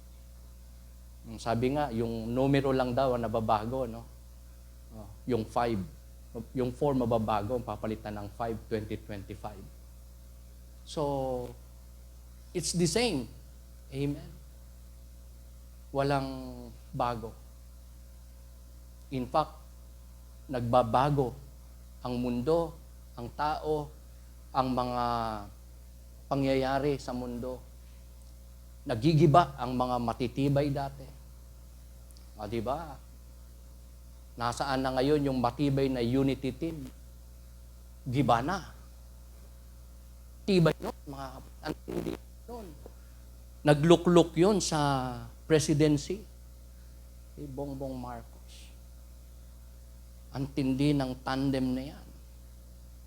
Sabi nga, yung numero lang daw ang nababago, no? Yung 5. Yung 4 mababago, papalitan ng 5, 2025. So, it's the same. Amen. Walang bago. In fact, nagbabago ang mundo, ang tao, ang mga pangyayari sa mundo. Nagigiba ang mga matitibay dati. Di ba? Nasaan na ngayon yung matibay na unity team? Giba na. Tibay nun, mga antindi nun. Naglukluk yun sa presidency. Si Bongbong Marcos. Antindi ng tandem na yan.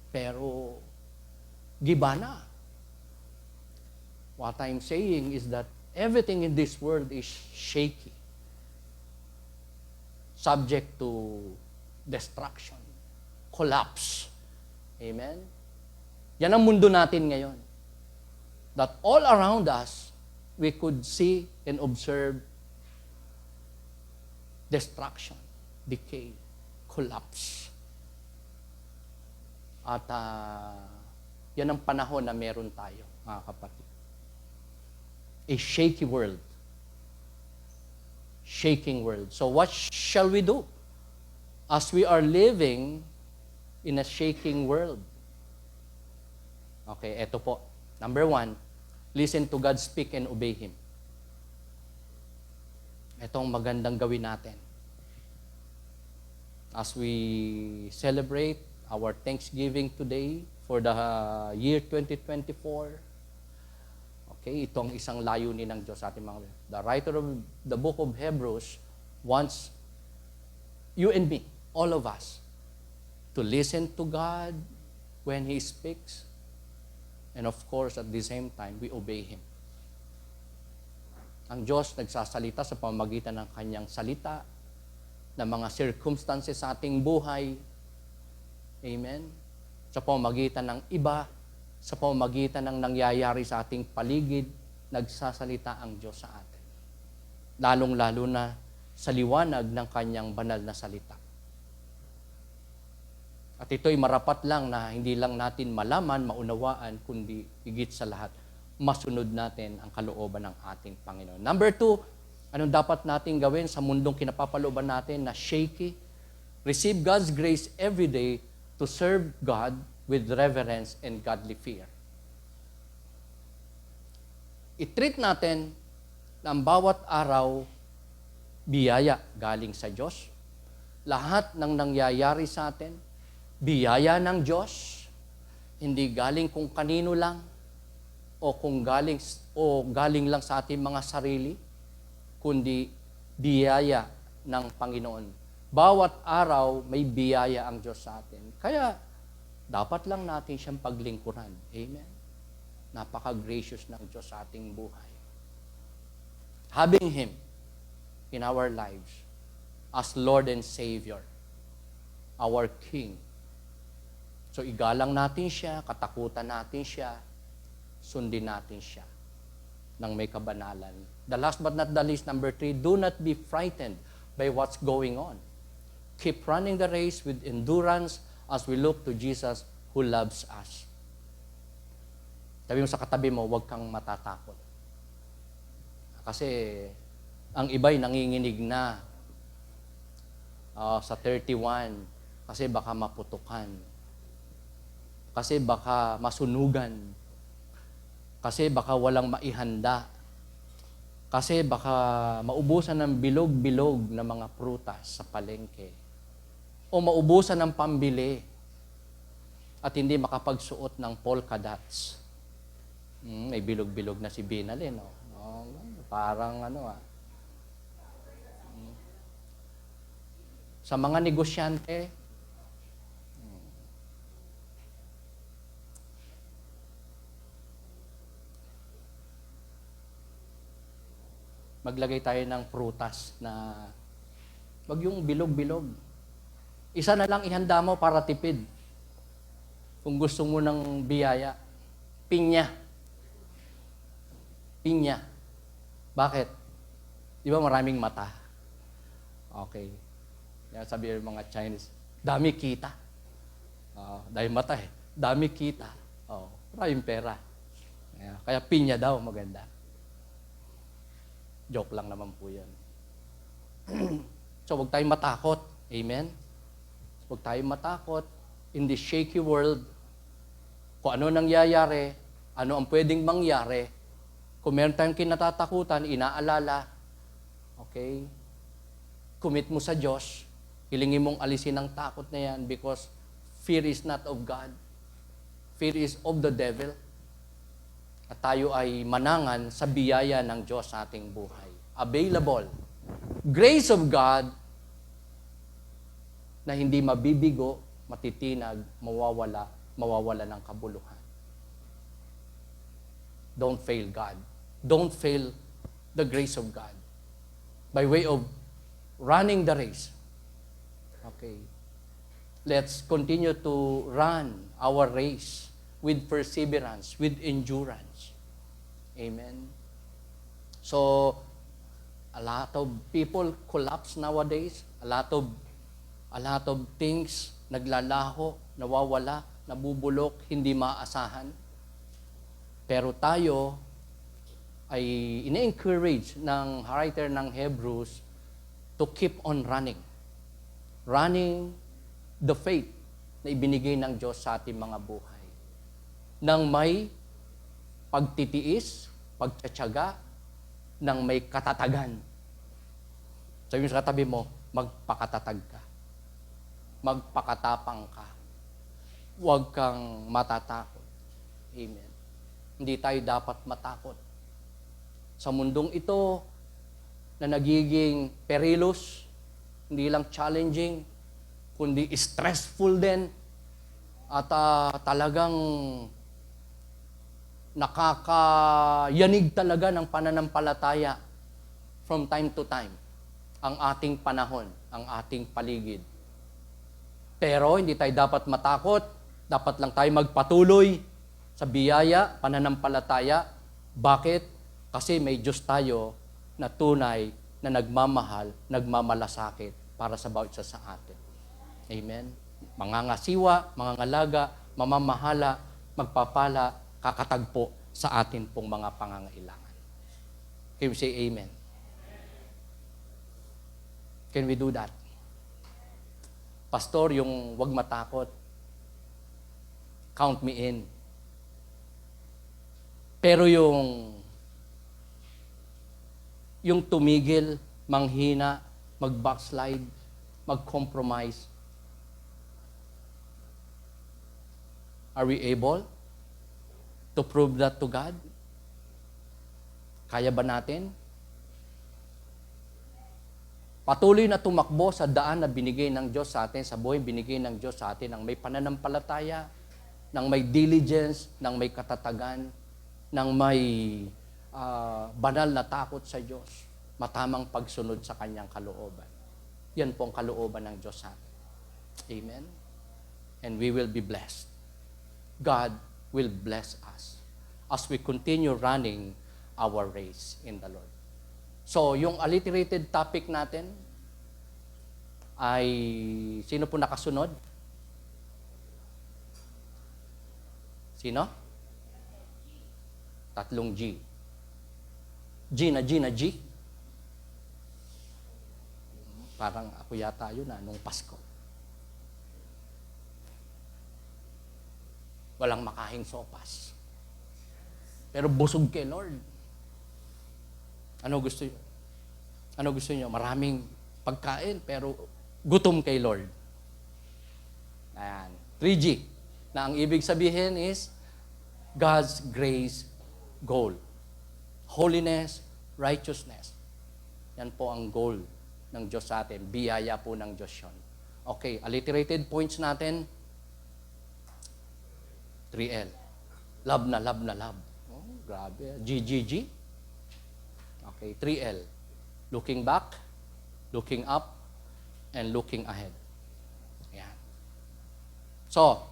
Pero, giba na. What I'm saying is that everything in this world is shaky. Subject to destruction, collapse. Amen? Yan ang mundo natin ngayon. That all around us, we could see and observe destruction, decay, collapse. At yan ang panahon na meron tayo, mga kapatid. A shaky world. Shaking world. So what shall we do as we are living in a shaking world? Okay, eto po. Number 1, listen to God speak and obey Him. Ito ang magandang gawin natin. As we celebrate our Thanksgiving today for the year 2024, okay, ito ang isang layunin ng Diyos sa ating mga. The writer of the book of Hebrews wants you and me, all of us, to listen to God when He speaks, and of course, at the same time, we obey Him. Ang Diyos nagsasalita sa pamamagitan ng Kanyang salita, ng mga circumstances sa ating buhay. Amen? Sa pamamagitan ng iba, sa pamamagitan ng nangyayari sa ating paligid, nagsasalita ang Diyos sa atin. Lalong-lalo na sa liwanag ng Kanyang banal na salita. At ito'y marapat lang na hindi lang natin malaman, maunawaan, kundi higit sa lahat, masunod natin ang kalooban ng ating Panginoon. Number 2, Anong dapat natin gawin sa mundong kinapapalooban natin na shaky? Receive God's grace every day to serve God with reverence and godly fear. I-treat natin na ang bawat araw biyaya galing sa Diyos. Lahat ng nangyayari sa atin, biyaya ng Diyos, hindi galing kung kanino lang o galing lang sa ating mga sarili, kundi biyaya ng Panginoon. Bawat araw may biyaya ang Diyos sa atin. Kaya dapat lang natin siyang paglingkuran. Amen. Napaka-gracious ng Diyos sa ating buhay. Having Him in our lives as Lord and Savior, our King. So igalang natin siya, katakutan natin siya, sundin natin siya ng may kabanalan. The last but not the least, number 3, do not be frightened by what's going on. Keep running the race with endurance as we look to Jesus who loves us. Sabi mo sa katabi mo, huwag kang matatakot. Kasi ang iba'y nanginginig na sa 31 kasi baka maputukan. Kasi baka masunugan. Kasi baka walang maihanda. Kasi baka maubusan ng bilog-bilog na mga prutas sa palengke. O maubusan ng pambili at hindi makapagsuot ng polka dots. May bilog-bilog na si Binalin, no? Parang Sa mga negosyante, maglagay tayo ng prutas na wag yung bilog-bilog. Isa na lang ihanda mo para tipid. Kung gusto mo ng biyaya, pinya. Pinya. Bakit? Di ba maraming mata? Okay. Yan sabi ng mga Chinese, dami kita. Dahil mata dami kita. Maraming pera. Kaya pinya daw maganda. Joke lang naman po yan. So, huwag tayong matakot. Amen? Huwag tayong matakot in this shaky world. Kung ano nangyayari, ano ang pwedeng mangyari, kung meron tayong kinatatakutan, inaalala, okay? Commit mo sa Diyos, hilingin mong alisin ang takot na yan because fear is not of God. Fear is of the devil. At tayo ay manangan sa biyaya ng Diyos sa ating buhay. Available. Grace of God na hindi mabibigo, matitinag, mawawala ng kabuluhan. Don't fail God. Don't fail the grace of God. By way of running the race. Okay. Let's continue to run our race with perseverance, with endurance. Amen. So, a lot of people collapse nowadays. A lot of things naglalaho, nawawala, nabubulok, hindi maasahan. Pero tayo ay ina-encourage ng writer ng Hebrews to keep on running. Running the faith na ibinigay ng Diyos sa ating mga buhay. Nang may pagtitiis, pagtsatsaga, nang may katatagan. Sabi mo sa katabi mo, magpakatatag ka. Magpakatapang ka. Huwag kang matatakot. Amen. Hindi tayo dapat matakot. Sa mundong ito na nagiging perilous, hindi lang challenging, kundi stressful din at talagang nakakayanig talaga ng pananampalataya from time to time ang ating panahon, ang ating paligid. Pero hindi tayo dapat matakot, dapat lang tayo magpatuloy sa biyaya, pananampalataya. Bakit? Kasi may Diyos tayo na tunay na nagmamahal, nagmamalasakit para sa bawat isa sa atin. Amen? Mangangasiwa, mangangalaga, mamamahala, magpapala, kakatagpo sa atin pong mga pangangailangan. Can you say amen? Can we do that? Pastor, yung wag matakot, count me in. Pero yung tumigil, manghina, mag-backslide, mag-compromise, are we able to prove that to God? Kaya ba natin? Patuloy na tumakbo sa daan na binigay ng Diyos sa atin, sa buhay binigay ng Diyos sa atin, ng may pananampalataya, ng may diligence, ng may katatagan, ng may banal na takot sa Diyos, matamang pagsunod sa Kanyang kalooban. Yan po ang kalooban ng Diyos sa atin. Amen? And we will be blessed. God will bless us as we continue running our race in the Lord. So, yung alliterated topic natin ay, sino po nakasunod? Sino? 3 G. G na G. Parang ako yata yun nung Pasko. Walang makahing sopas. Pero busog kay Lord. Ano gusto niyo? Ano gusto niyo? Maraming pagkain, pero gutom kay Lord. Ayan. 3G. Na ang ibig sabihin is God's grace goal. Holiness, righteousness. Yan po ang goal ng Diyos sa atin. Biyaya po ng Diyos yun. Okay, alliterated points natin. 3L. Love na love na love. Oh, grabe. GGG. Okay, 3L. Looking back, looking up, and looking ahead. Ayan. So,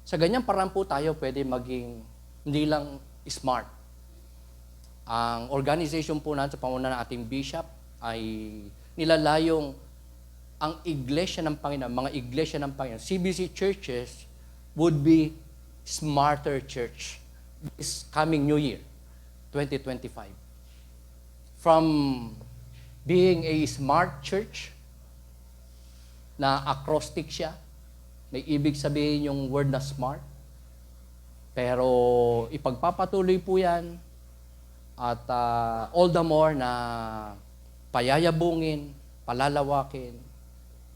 sa ganyang parang po tayo pwede maging hindi lang smart. Ang organization po natin sa pamumuno ng ating bishop ay nilalayong ang iglesia ng Panginoon, mga iglesia ng Panginoon, CBC churches would be smarter church this coming New Year, 2025. From being a smart church na acrostic siya, may ibig sabihin yung word na smart, pero ipagpapatuloy po yan at all the more na payayabungin, palalawakin,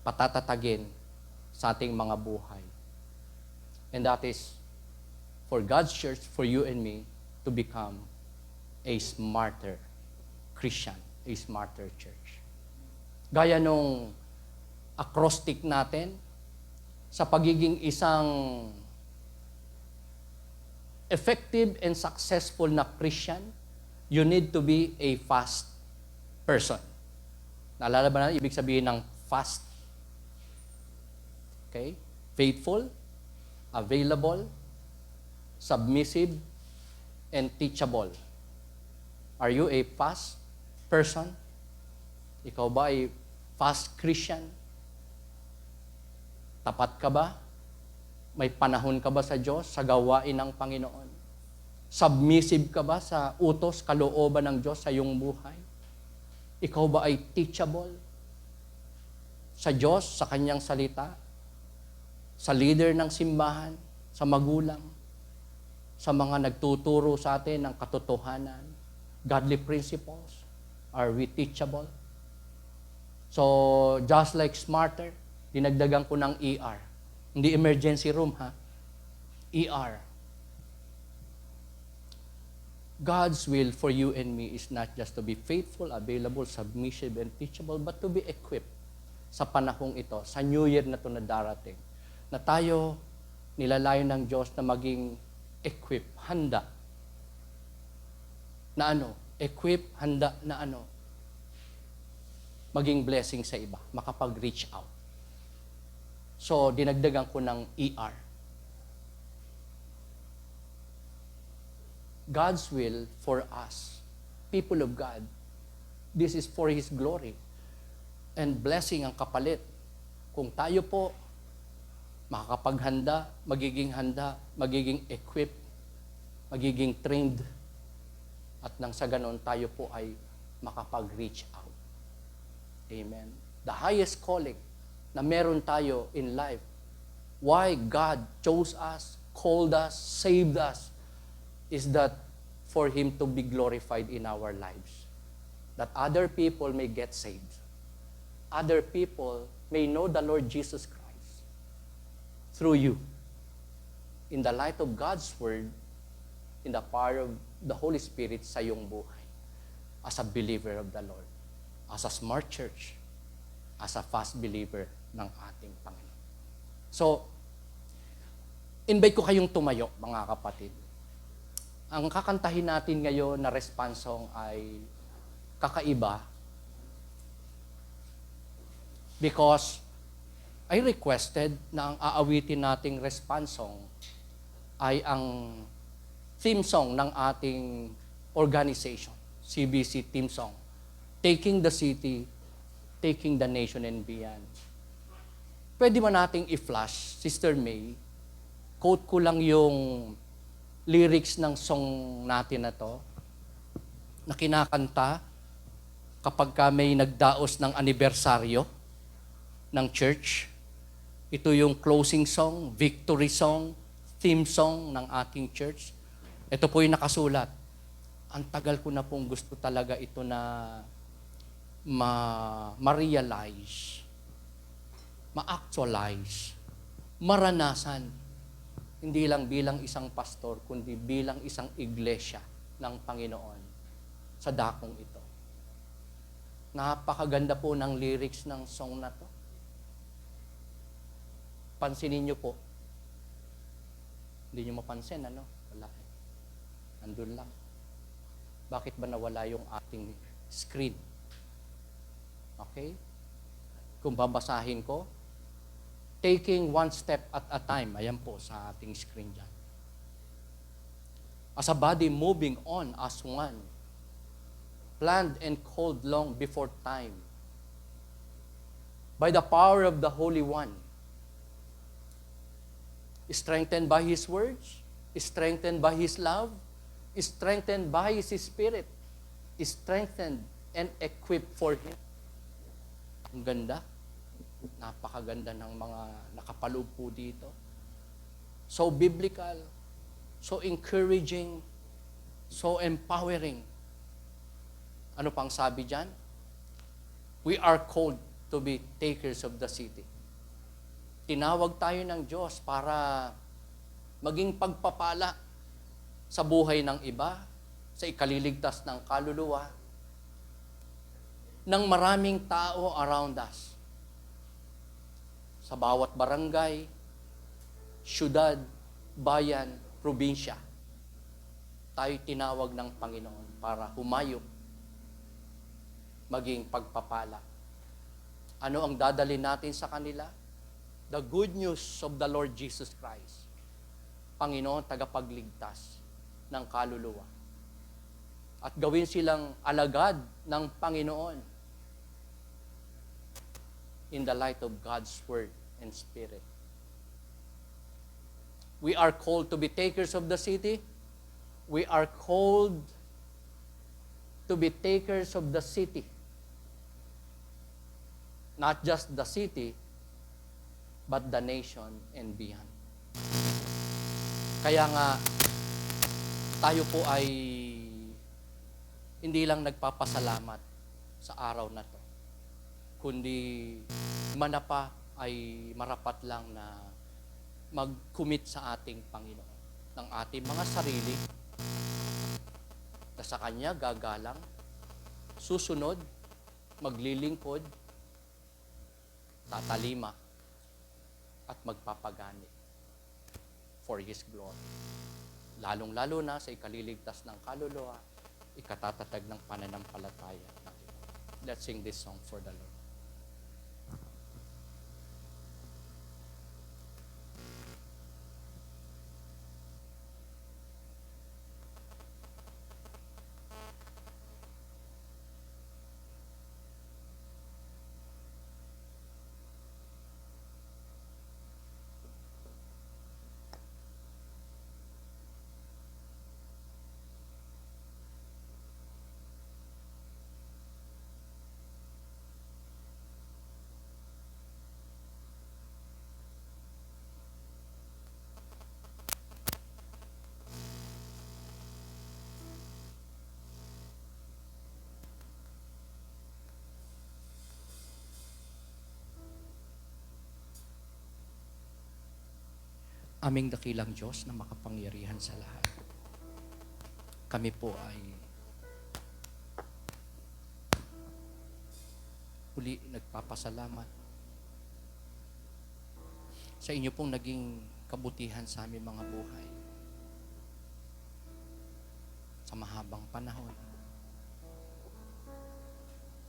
patatatagin sa ating mga buhay. And that is for God's church, for you and me, to become a smarter Christian, a smarter church. Gaya nung acrostic natin, sa pagiging isang effective and successful na Christian, you need to be a fast person. Naalala ba na ibig sabihin ng fast? Okay? Faithful, available, submissive, and teachable. Are you a fast person? Ikaw ba ay fast Christian? Tapat ka ba? May panahon ka ba sa Diyos, sa gawain ng Panginoon? Submissive ka ba sa utos, kalooban ng Diyos sa iyong buhay? Ikaw ba ay teachable sa Diyos, sa Kanyang salita? Sa leader ng simbahan, sa magulang, sa mga nagtuturo sa atin ng katotohanan, godly principles? Are we teachable? So, just like smarter, dinagdagan ko ng ER. Hindi emergency room, ha? ER. God's will for you and me is not just to be faithful, available, submissive, and teachable, but to be equipped sa panahong ito, sa New Year na ito na darating, na tayo nilalayon ng Diyos na maging equipped, handa. Na ano? Equipped, handa na ano? Maging blessing sa iba, makapag-reach out. So, dinagdagan ko ng ER. God's will for us, people of God, this is for His glory. And blessing ang kapalit. Kung tayo po makakapaghanda, magiging equipped, magiging trained, at nang sa ganon tayo po ay makapag-reach out. Amen. The highest calling na meron tayo in life, why God chose us, called us, saved us, is that for Him to be glorified in our lives. That other people may get saved. Other people may know the Lord Jesus Christ through you. In the light of God's Word, in the power of the Holy Spirit sa iyong buhay. As a believer of the Lord. As a smart church. As a fast believer ng ating Panginoon. So, invite ko kayong tumayo, mga kapatid. Ang kakantahin natin ngayon na response song ay kakaiba because I requested na ang aawitin nating response song ay ang theme song ng ating organization, CBC theme song, Taking the City, Taking the Nation and Beyond. Pwede ba nating i-flash, Sister May? Quote ko lang yung lyrics ng song natin na to, na kinakanta kapag may nagdaos ng anibersaryo ng church. Ito yung closing song, victory song, theme song ng ating church. Ito po yung nakasulat. Ang tagal ko na pong gusto talaga ito na ma-realize, ma-actualize, maranasan. Hindi lang bilang isang pastor, kundi bilang isang iglesia ng Panginoon sa dakong ito. Napakaganda po ng lyrics ng song na to. Pansinin niyo po. Hindi niyo mapansin, ano? Wala eh. Nandun lang. Bakit ba nawala yung ating screen? Okay? Kung babasahin ko, taking one step at a time. Ayan po sa ating screen dyan. As a body moving on as one. Planned and called long before time. By the power of the Holy One. Strengthened by His words. Strengthened by His love. Strengthened by His Spirit. Strengthened and equipped for Him. Ang ganda. Napakaganda ng mga nakapaloob po dito. So biblical, so encouraging, so empowering. Ano pang sabi dyan? We are called to be takers of the city. Tinawag tayo ng Diyos para maging pagpapala sa buhay ng iba, sa ikaliligtas ng kaluluwa, ng maraming tao around us. Sa bawat barangay, syudad, bayan, probinsya, tayo tinawag ng Panginoon para humayop, maging pagpapala. Ano ang dadalhin natin sa kanila? The good news of the Lord Jesus Christ. Panginoon, tagapagligtas ng kaluluwa. At gawin silang alagad ng Panginoon in the light of God's Word and Spirit. We are called to be takers of the city. We are called to be takers of the city. Not just the city, but the nation and beyond. Kaya nga, tayo po ay hindi lang nagpapasalamat sa araw na to, kundi manapa ay marapat lang na mag-commit sa ating Panginoon ng ating mga sarili na sa Kanya gagalang, susunod, maglilingkod, tatalima, at magpapagani for His glory. Lalong-lalo na sa ikaliligtas ng kaluluwa, ikatatatag ng pananampalataya ng iba. Let's sing this song for the Lord. Aming dakilang Diyos na makapangyarihan sa lahat. Kami po ay uli nagpapasalamat sa inyo pong naging kabutihan sa aming mga buhay. Sa mahabang panahon,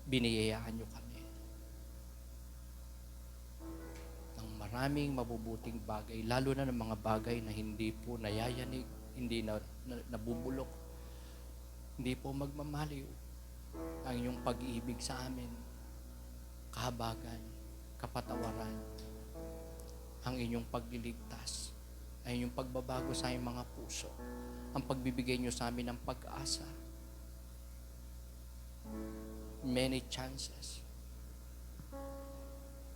biniyayaan niyo kami ng maraming mabubuting bagay, lalo na ng mga bagay na hindi po nayayanig, hindi nabubulok, hindi po magmamaliw. Ang inyong pag-ibig sa amin, kahabagan, kapatawaran, ang inyong pagliligtas, ang inyong pagbabago sa aming mga puso, ang pagbibigay niyo sa amin ng pag-asa, many chances.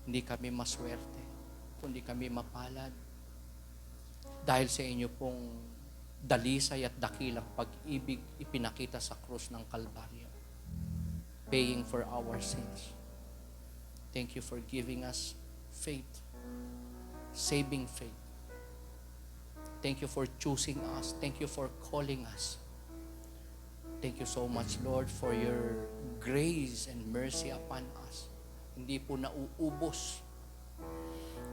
Hindi kami maswerte, kundi kami mapalad dahil sa inyo pong dalisay at dakilang pag-ibig ipinakita sa krus ng Kalbaryo, paying for our sins. Thank you for giving us faith, saving faith. Thank you for choosing us. Thank you for calling us. Thank you so much, Lord, for your grace and mercy upon us. Hindi po nauubos,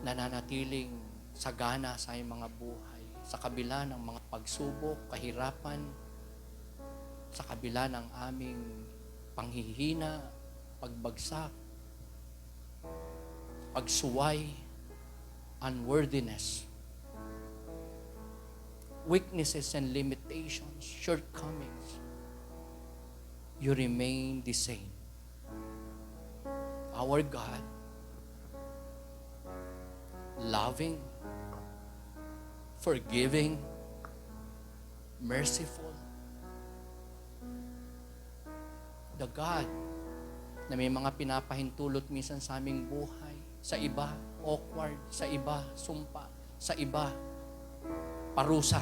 nananatiling sagana sa aming mga buhay, sa kabila ng mga pagsubok, kahirapan, sa kabila ng aming panghihina, pagbagsak, pagsuway, unworthiness, weaknesses and limitations, shortcomings, you remain the same. Our God, loving, forgiving, merciful. The God na may mga pinapahintulot minsan sa aming buhay, sa iba, awkward, sa iba, sumpa, sa iba, parusa.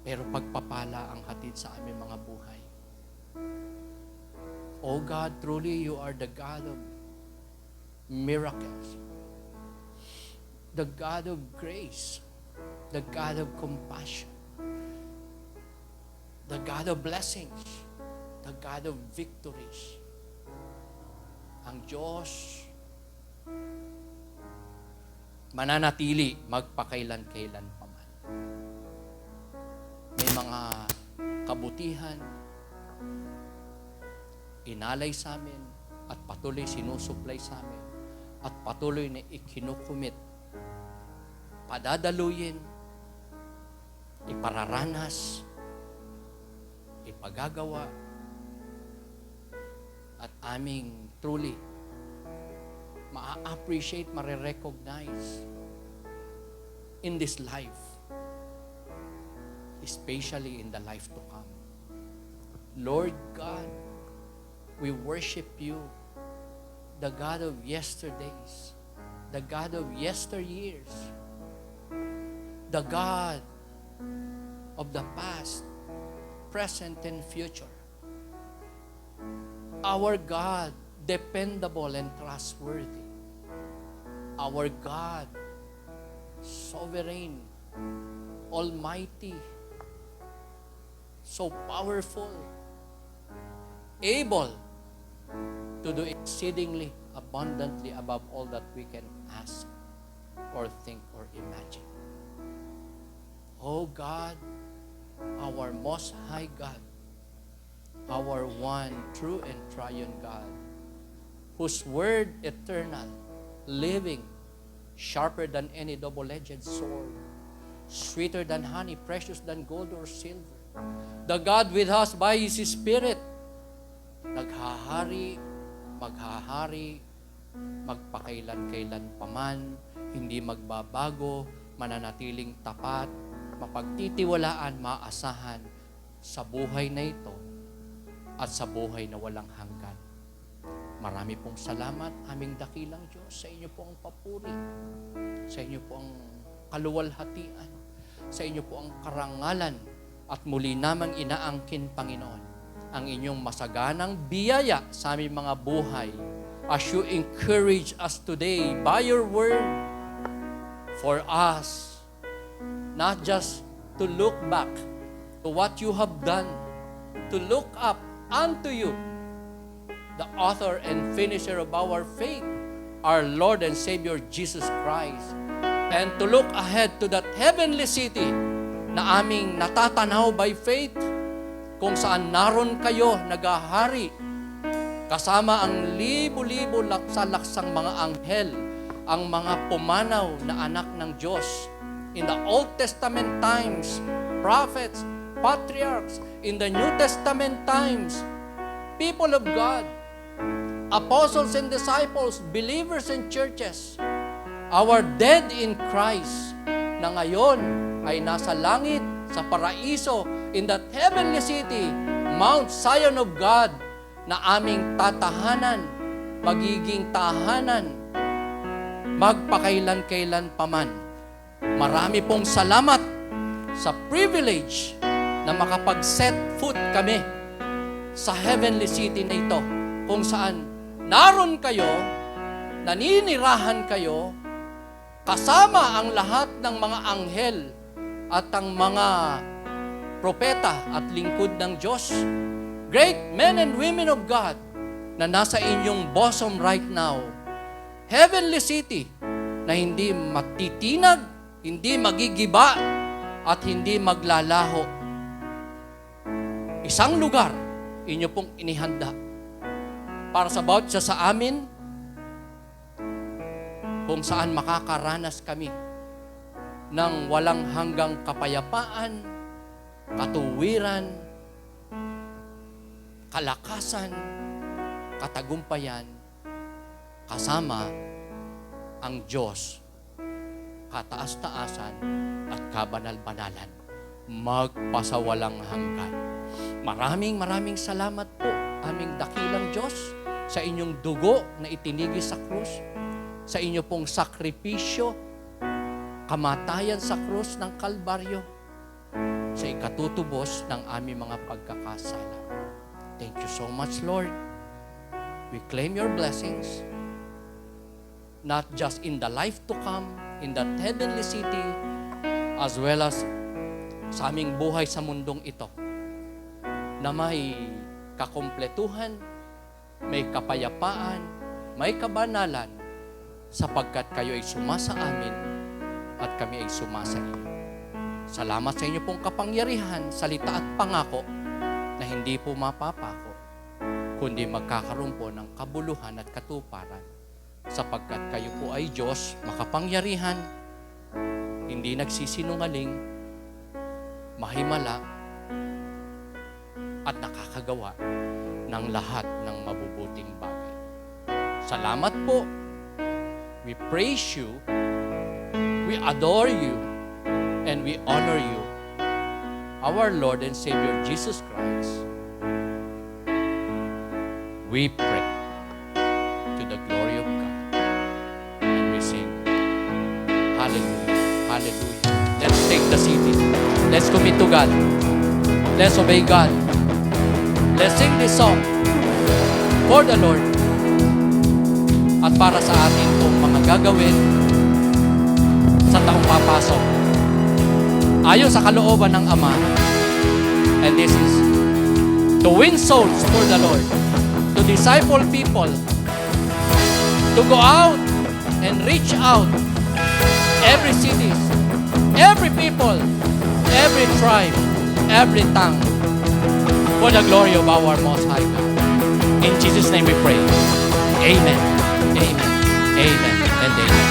Pero pagpapala ang hatid sa aming mga buhay. Oh God, truly you are the God of miracles, the God of grace, the God of compassion, the God of blessings, the God of victories. Ang Diyos mananatili magpakailan-kailan pa man. May mga kabutihan inalay sa amin at patuloy sinusuplay sa amin at patuloy na ikinukumit, padadaluyin, ipararanas, ipagagawa, at aming truly ma-appreciate, ma-recognize in this life, especially in the life to come. Lord God, we worship you, the God of yesterdays, the God of yesteryears, the God of the past, present, and future. Our God, dependable and trustworthy. Our God, sovereign, almighty, so powerful, able to do exceedingly abundantly above all that we can ask or think or imagine. Oh God, our most high God, our one true and triune God, whose word eternal, living, sharper than any double-edged sword, sweeter than honey, precious than gold or silver. The God with us by His Spirit, naghahari, maghahari, magpakailan-kailan paman, hindi magbabago, mananatiling tapat, mapagtitiwalaan, maasahan sa buhay na ito at sa buhay na walang hanggan. Marami pong salamat, aming dakilang Diyos, sa inyo pong papuri, sa inyo pong kaluwalhatian, sa inyo pong karangalan, at muli namang inaangkin, Panginoon, ang inyong masaganang biyaya sa aming mga buhay as you encourage us today by your word, for us not just to look back to what you have done, to look up unto you, the author and finisher of our faith, our Lord and Savior Jesus Christ, and to look ahead to that heavenly city na aming natatanaw by faith, kung saan naroon kayo nagahari kasama ang libo-libo laksang mga anghel, ang mga pumanaw na anak ng Diyos. In the Old Testament times, prophets, patriarchs. In the New Testament times, people of God, apostles and disciples, believers and churches, our dead in Christ, na ngayon ay nasa langit, sa paraiso, in that heavenly city, Mount Zion of God, na aming tatahanan, magiging tahanan, magpakailan-kailan paman. Marami pong salamat sa privilege na makapag-set foot kami sa heavenly city na ito, kung saan naroon kayo, naninirahan kayo, kasama ang lahat ng mga anghel at ang mga propeta at lingkod ng Diyos. Great men and women of God na nasa inyong bosom right now. Heavenly city na hindi matitinag, hindi magigiba, at hindi maglalaho. Isang lugar, inyo pong inihanda para sa bawat isa sa amin, kung saan makakaranas kami ng walang hanggang kapayapaan, katuwiran, kalakasan, katagumpayan, kasama ang Diyos, kataas-taasan at kabanal-banalan, magpasawalang hanggan. Maraming salamat po, aming dakilang Diyos, sa inyong dugo na itinigis sa krus, sa inyo pong sakripisyo, kamatayan sa krus ng Kalbaryo, sa ikatutubos ng aming mga pagkakasala. Thank you so much, Lord. We claim your blessings, not just in the life to come, in that heavenly city, as well as sa aming buhay sa mundong ito, na may kakumpletuhan, may kapayapaan, may kabanalan, sapagkat kayo ay sumasa amin at kami ay sumasa iyo. Salamat sa inyo pong kapangyarihan, salita at pangako na hindi po mapapako, kundi magkakaroon po ng kabuluhan at katuparan, sapagkat kayo po ay Diyos makapangyarihan, hindi nagsisinungaling, mahimala, at nakakagawa ng lahat ng mabubuting bagay. Salamat po. We praise you, we adore you, and we honor you, our Lord and Savior Jesus Christ. We pray to the glory of God, and we sing, hallelujah, hallelujah. Let's take the city. Let's commit to God. Let's obey God. Let's sing this song for the Lord at para sa atin pong mga gagawin sa taong papasok ayon sa kalooban ng Ama. And this is to win souls for the Lord, to disciple people, to go out and reach out every city, every people, every tribe, every tongue, for the glory of our Most High God. In Jesus' name we pray. Amen. Amen. Amen. And amen.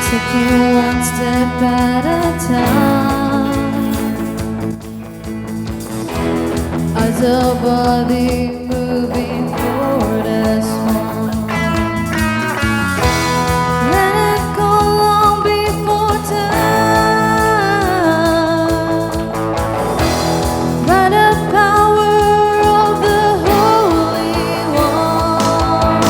Taking one step at a time, as a body moving forward as one. Let it go long before time, by the power of the Holy One,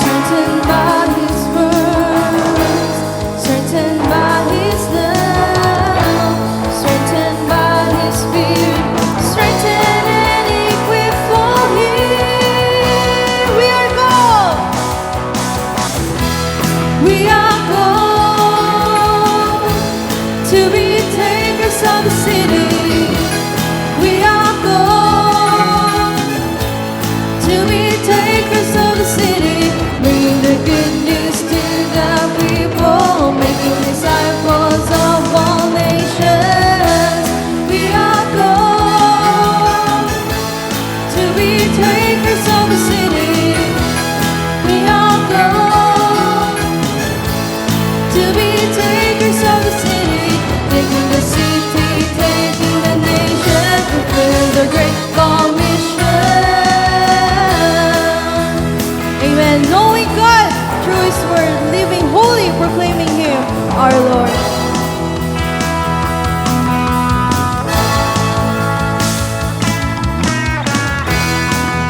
certain by His words, certain by His love, certain by His Spirit, strengthened and equipped for Lord.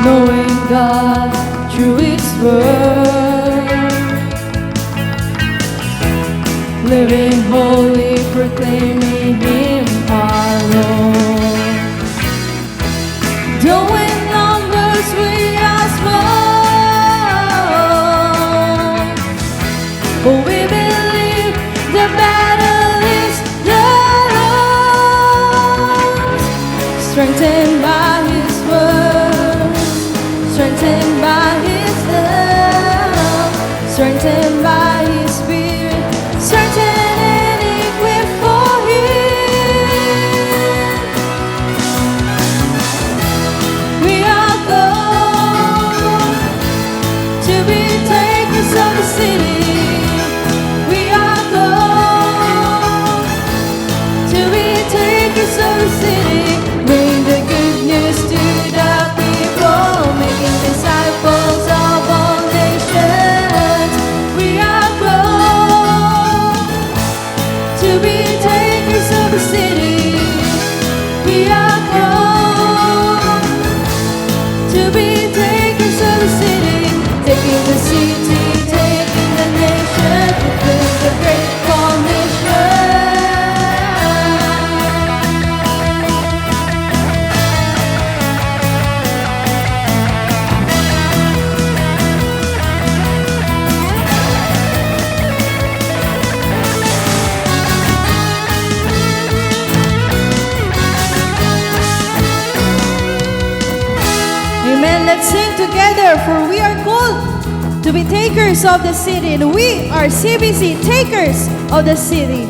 Knowing God through His Word, living holy, proclaiming Him our Lord. Doing numbers we ask for, but we believe the battle is the Lord's. Strengthened by His Word, strengthened by His love, strengthened by His Spirit, strengthened and equipped for Him. We are called to be takers of the city. We are called to be takers of the city. Bring the good news to the people, making disciples of all nations. We are called to be takers of the city. We are called to be takers of the city, taking the city, taking the nation, fulfilling the great commission. Amen. Let's sing together, for we are called to be takers of the city, and we are CBC, takers of the city.